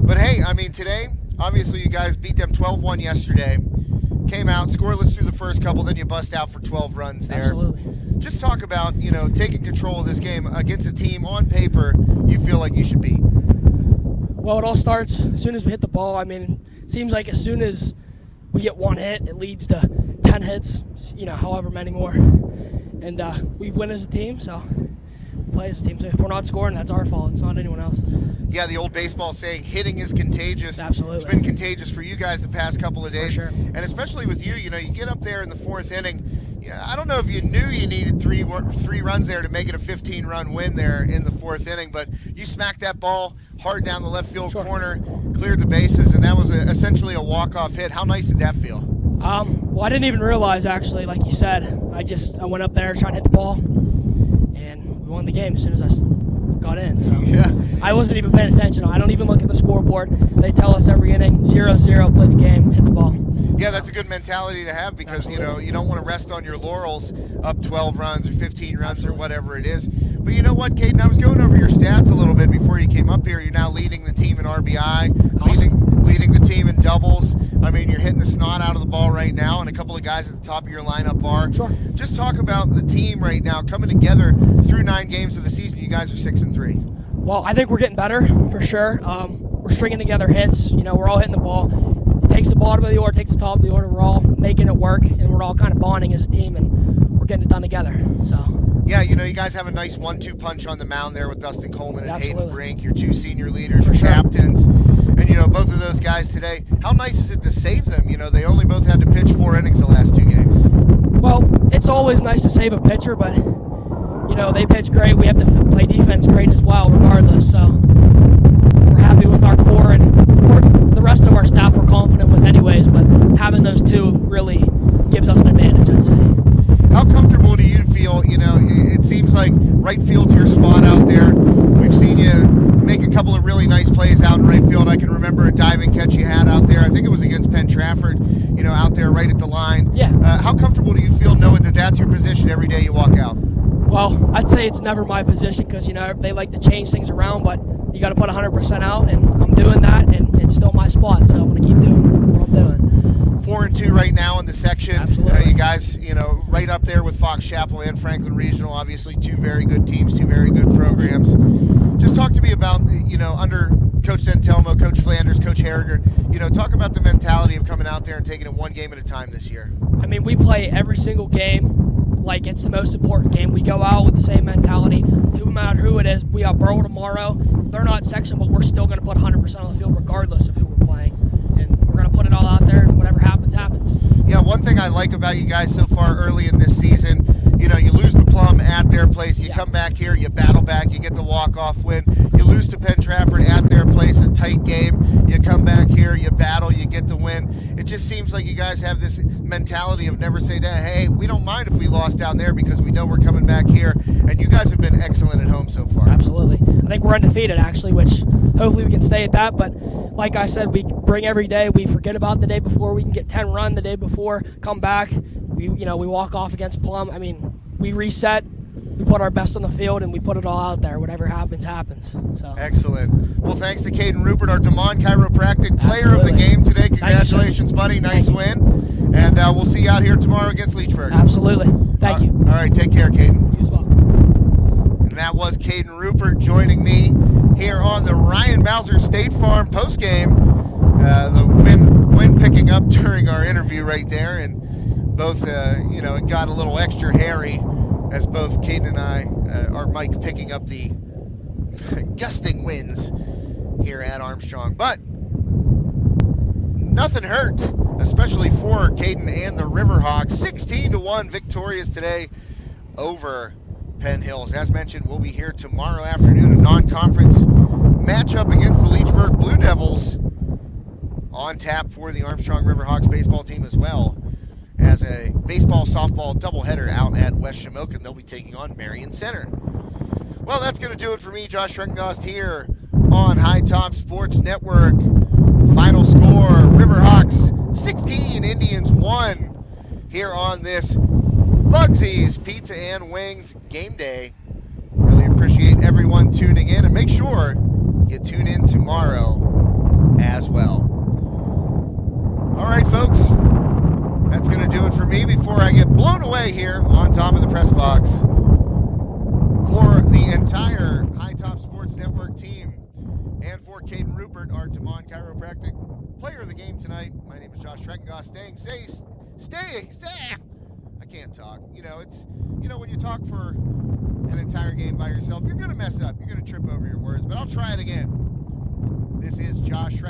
But hey, I mean, today, obviously you guys beat them 12-1 yesterday. Came out scoreless through the first couple, then you bust out for 12 runs there. Absolutely. Just talk about, taking control of this game against a team on paper you feel like you should beat. Well, it all starts as soon as we hit the ball. I mean, it seems like as soon as we get one hit, it leads to 10 hits, however many more. And we win as a team, so we play as a team. So if we're not scoring, that's our fault. It's not anyone else's. Yeah, the old baseball saying, hitting is contagious. Absolutely. It's been contagious for you guys the past couple of days. For sure. And especially with you, you get up there in the 4th inning. Yeah, I don't know if you knew you needed three runs there to make it a 15-run win there in the 4th inning, but you smacked that ball hard down the left field corner, cleared the bases, and that was essentially a walk-off hit. How nice did that feel? Well, I didn't even realize, actually, like you said. I went up there trying to hit the ball, and we won the game as soon as I got in. So yeah. I wasn't even paying attention. I don't even look at the scoreboard. They tell us every inning, 0-0, play the game, hit the ball. Yeah, that's a good mentality to have because, you don't want to rest on your laurels up 12 runs or 15 runs or whatever it is. But you know what, Caden? I was going over your stats a little bit before you came up here. You're now leading the team in RBI, leading the team in doubles. I mean, you're hitting the snot out of the ball right now, and a couple of guys at the top of your lineup are. Sure. Just talk about the team right now coming together through 9 games of the season. You guys are 6-3. Well, I think we're getting better for sure. We're stringing together hits. We're all hitting the ball. It takes the bottom of the order, takes the top of the order. We're all making it work, and we're all kind of bonding as a team, and we're getting it done together. So. Yeah, you guys have a nice 1-2 punch on the mound there with Dustin Coleman and Absolutely. Hayden Brink, your two senior leaders, your sure. captains. And, both of those guys today, how nice is it to save them? They only both had to pitch 4 innings the last 2 games. Well, it's always nice to save a pitcher, but, they pitch great. We have to play defense great as well, regardless. So we're happy with our core, and the rest of our staff we're confident with anyways, but having those two really gives us an advantage, I'd say. How comfortable do you feel? It seems like right field's your spot out there. We've seen you make a couple of really nice plays out in right field. I can remember a diving catch you had out there. I think it was against Penn Trafford, out there right at the line. Yeah. How comfortable do you feel knowing that that's your position every day you walk out? Well, I'd say it's never my position because, they like to change things around, but you got to put 100% out, and I'm doing that, and it's still my spot, so I'm going to keep doing what I'm doing. 4-2 right now in the section. Absolutely. You guys, right up there with Fox Chapel and Franklin Regional. Obviously, 2 very good teams, 2 very good programs. Just talk to me about, under Coach Dentelmo, Coach Flanders, Coach Harriger, talk about the mentality of coming out there and taking it 1 game at a time this year. I mean, we play every single game like it's the most important game. We go out with the same mentality. No matter who it is, we got Burrow tomorrow. They're not section, but we're still going to put 100% on the field regardless of who we're playing. And we're going to put it all out there, and whatever happens, happens. Yeah, one thing I like about you guys so far early in this season, you lose the Plum at their place. You come back here, you battle back, you get the walk-off win. You lose to Penn Trafford at their place, a tight game. You come back here, you battle, you get the win. It just seems like you guys have this mentality of never say that, hey, we don't mind if we lost down there because we know we're coming back here. And you guys have been excellent at home so far. Absolutely. I think we're undefeated, actually, which hopefully we can stay at that. But like I said, we bring every day. We forget about the day before. We can get 10 run the day before, come back. We walk off against Plum. I mean, we reset. We put our best on the field, and we put it all out there. Whatever happens, happens. So. Excellent. Well, thanks to Caden Rupert, our DeMond Chiropractic Player of the Game today. Congratulations, buddy. Nice win. And we'll see you out here tomorrow against Leechburg. Absolutely. Thank you. All right, take care, Caden. You as well. And that was Caden Rupert joining me here on the Ryan Bowser State Farm postgame. The wind picking up during our interview right there, and both, it got a little extra hairy as both Caden and I, our mic picking up the gusting winds here at Armstrong. But nothing hurt, especially for Caden and the Riverhawks. 16-1 victorious today over Penn Hills. As mentioned, we'll be here tomorrow afternoon, a non-conference matchup against the Leechburg Blue Devils on tap for the Armstrong Riverhawks baseball team as well as a baseball-softball doubleheader out at West Shamokin. They'll be taking on Marion Center. Well, that's going to do it for me, Josh Schreckengost, here on High Top Sports Network. Final score, Riverhawks 16, Indians 1 here on this Bugsy's Pizza and Wings game day. Really appreciate everyone tuning in, and make sure you tune in tomorrow as well. All right, folks. That's going to do it for me before I get blown away here on top of the press box. For the entire High Top Sports Network team and for Caden Rupert, our DeMond Chiropractic Player of the Game tonight, my name is Josh Schreckengost. I can't talk. When you talk for an entire game by yourself, you're going to mess up. You're going to trip over your words, but I'll try it again. This is Josh Schreckengost.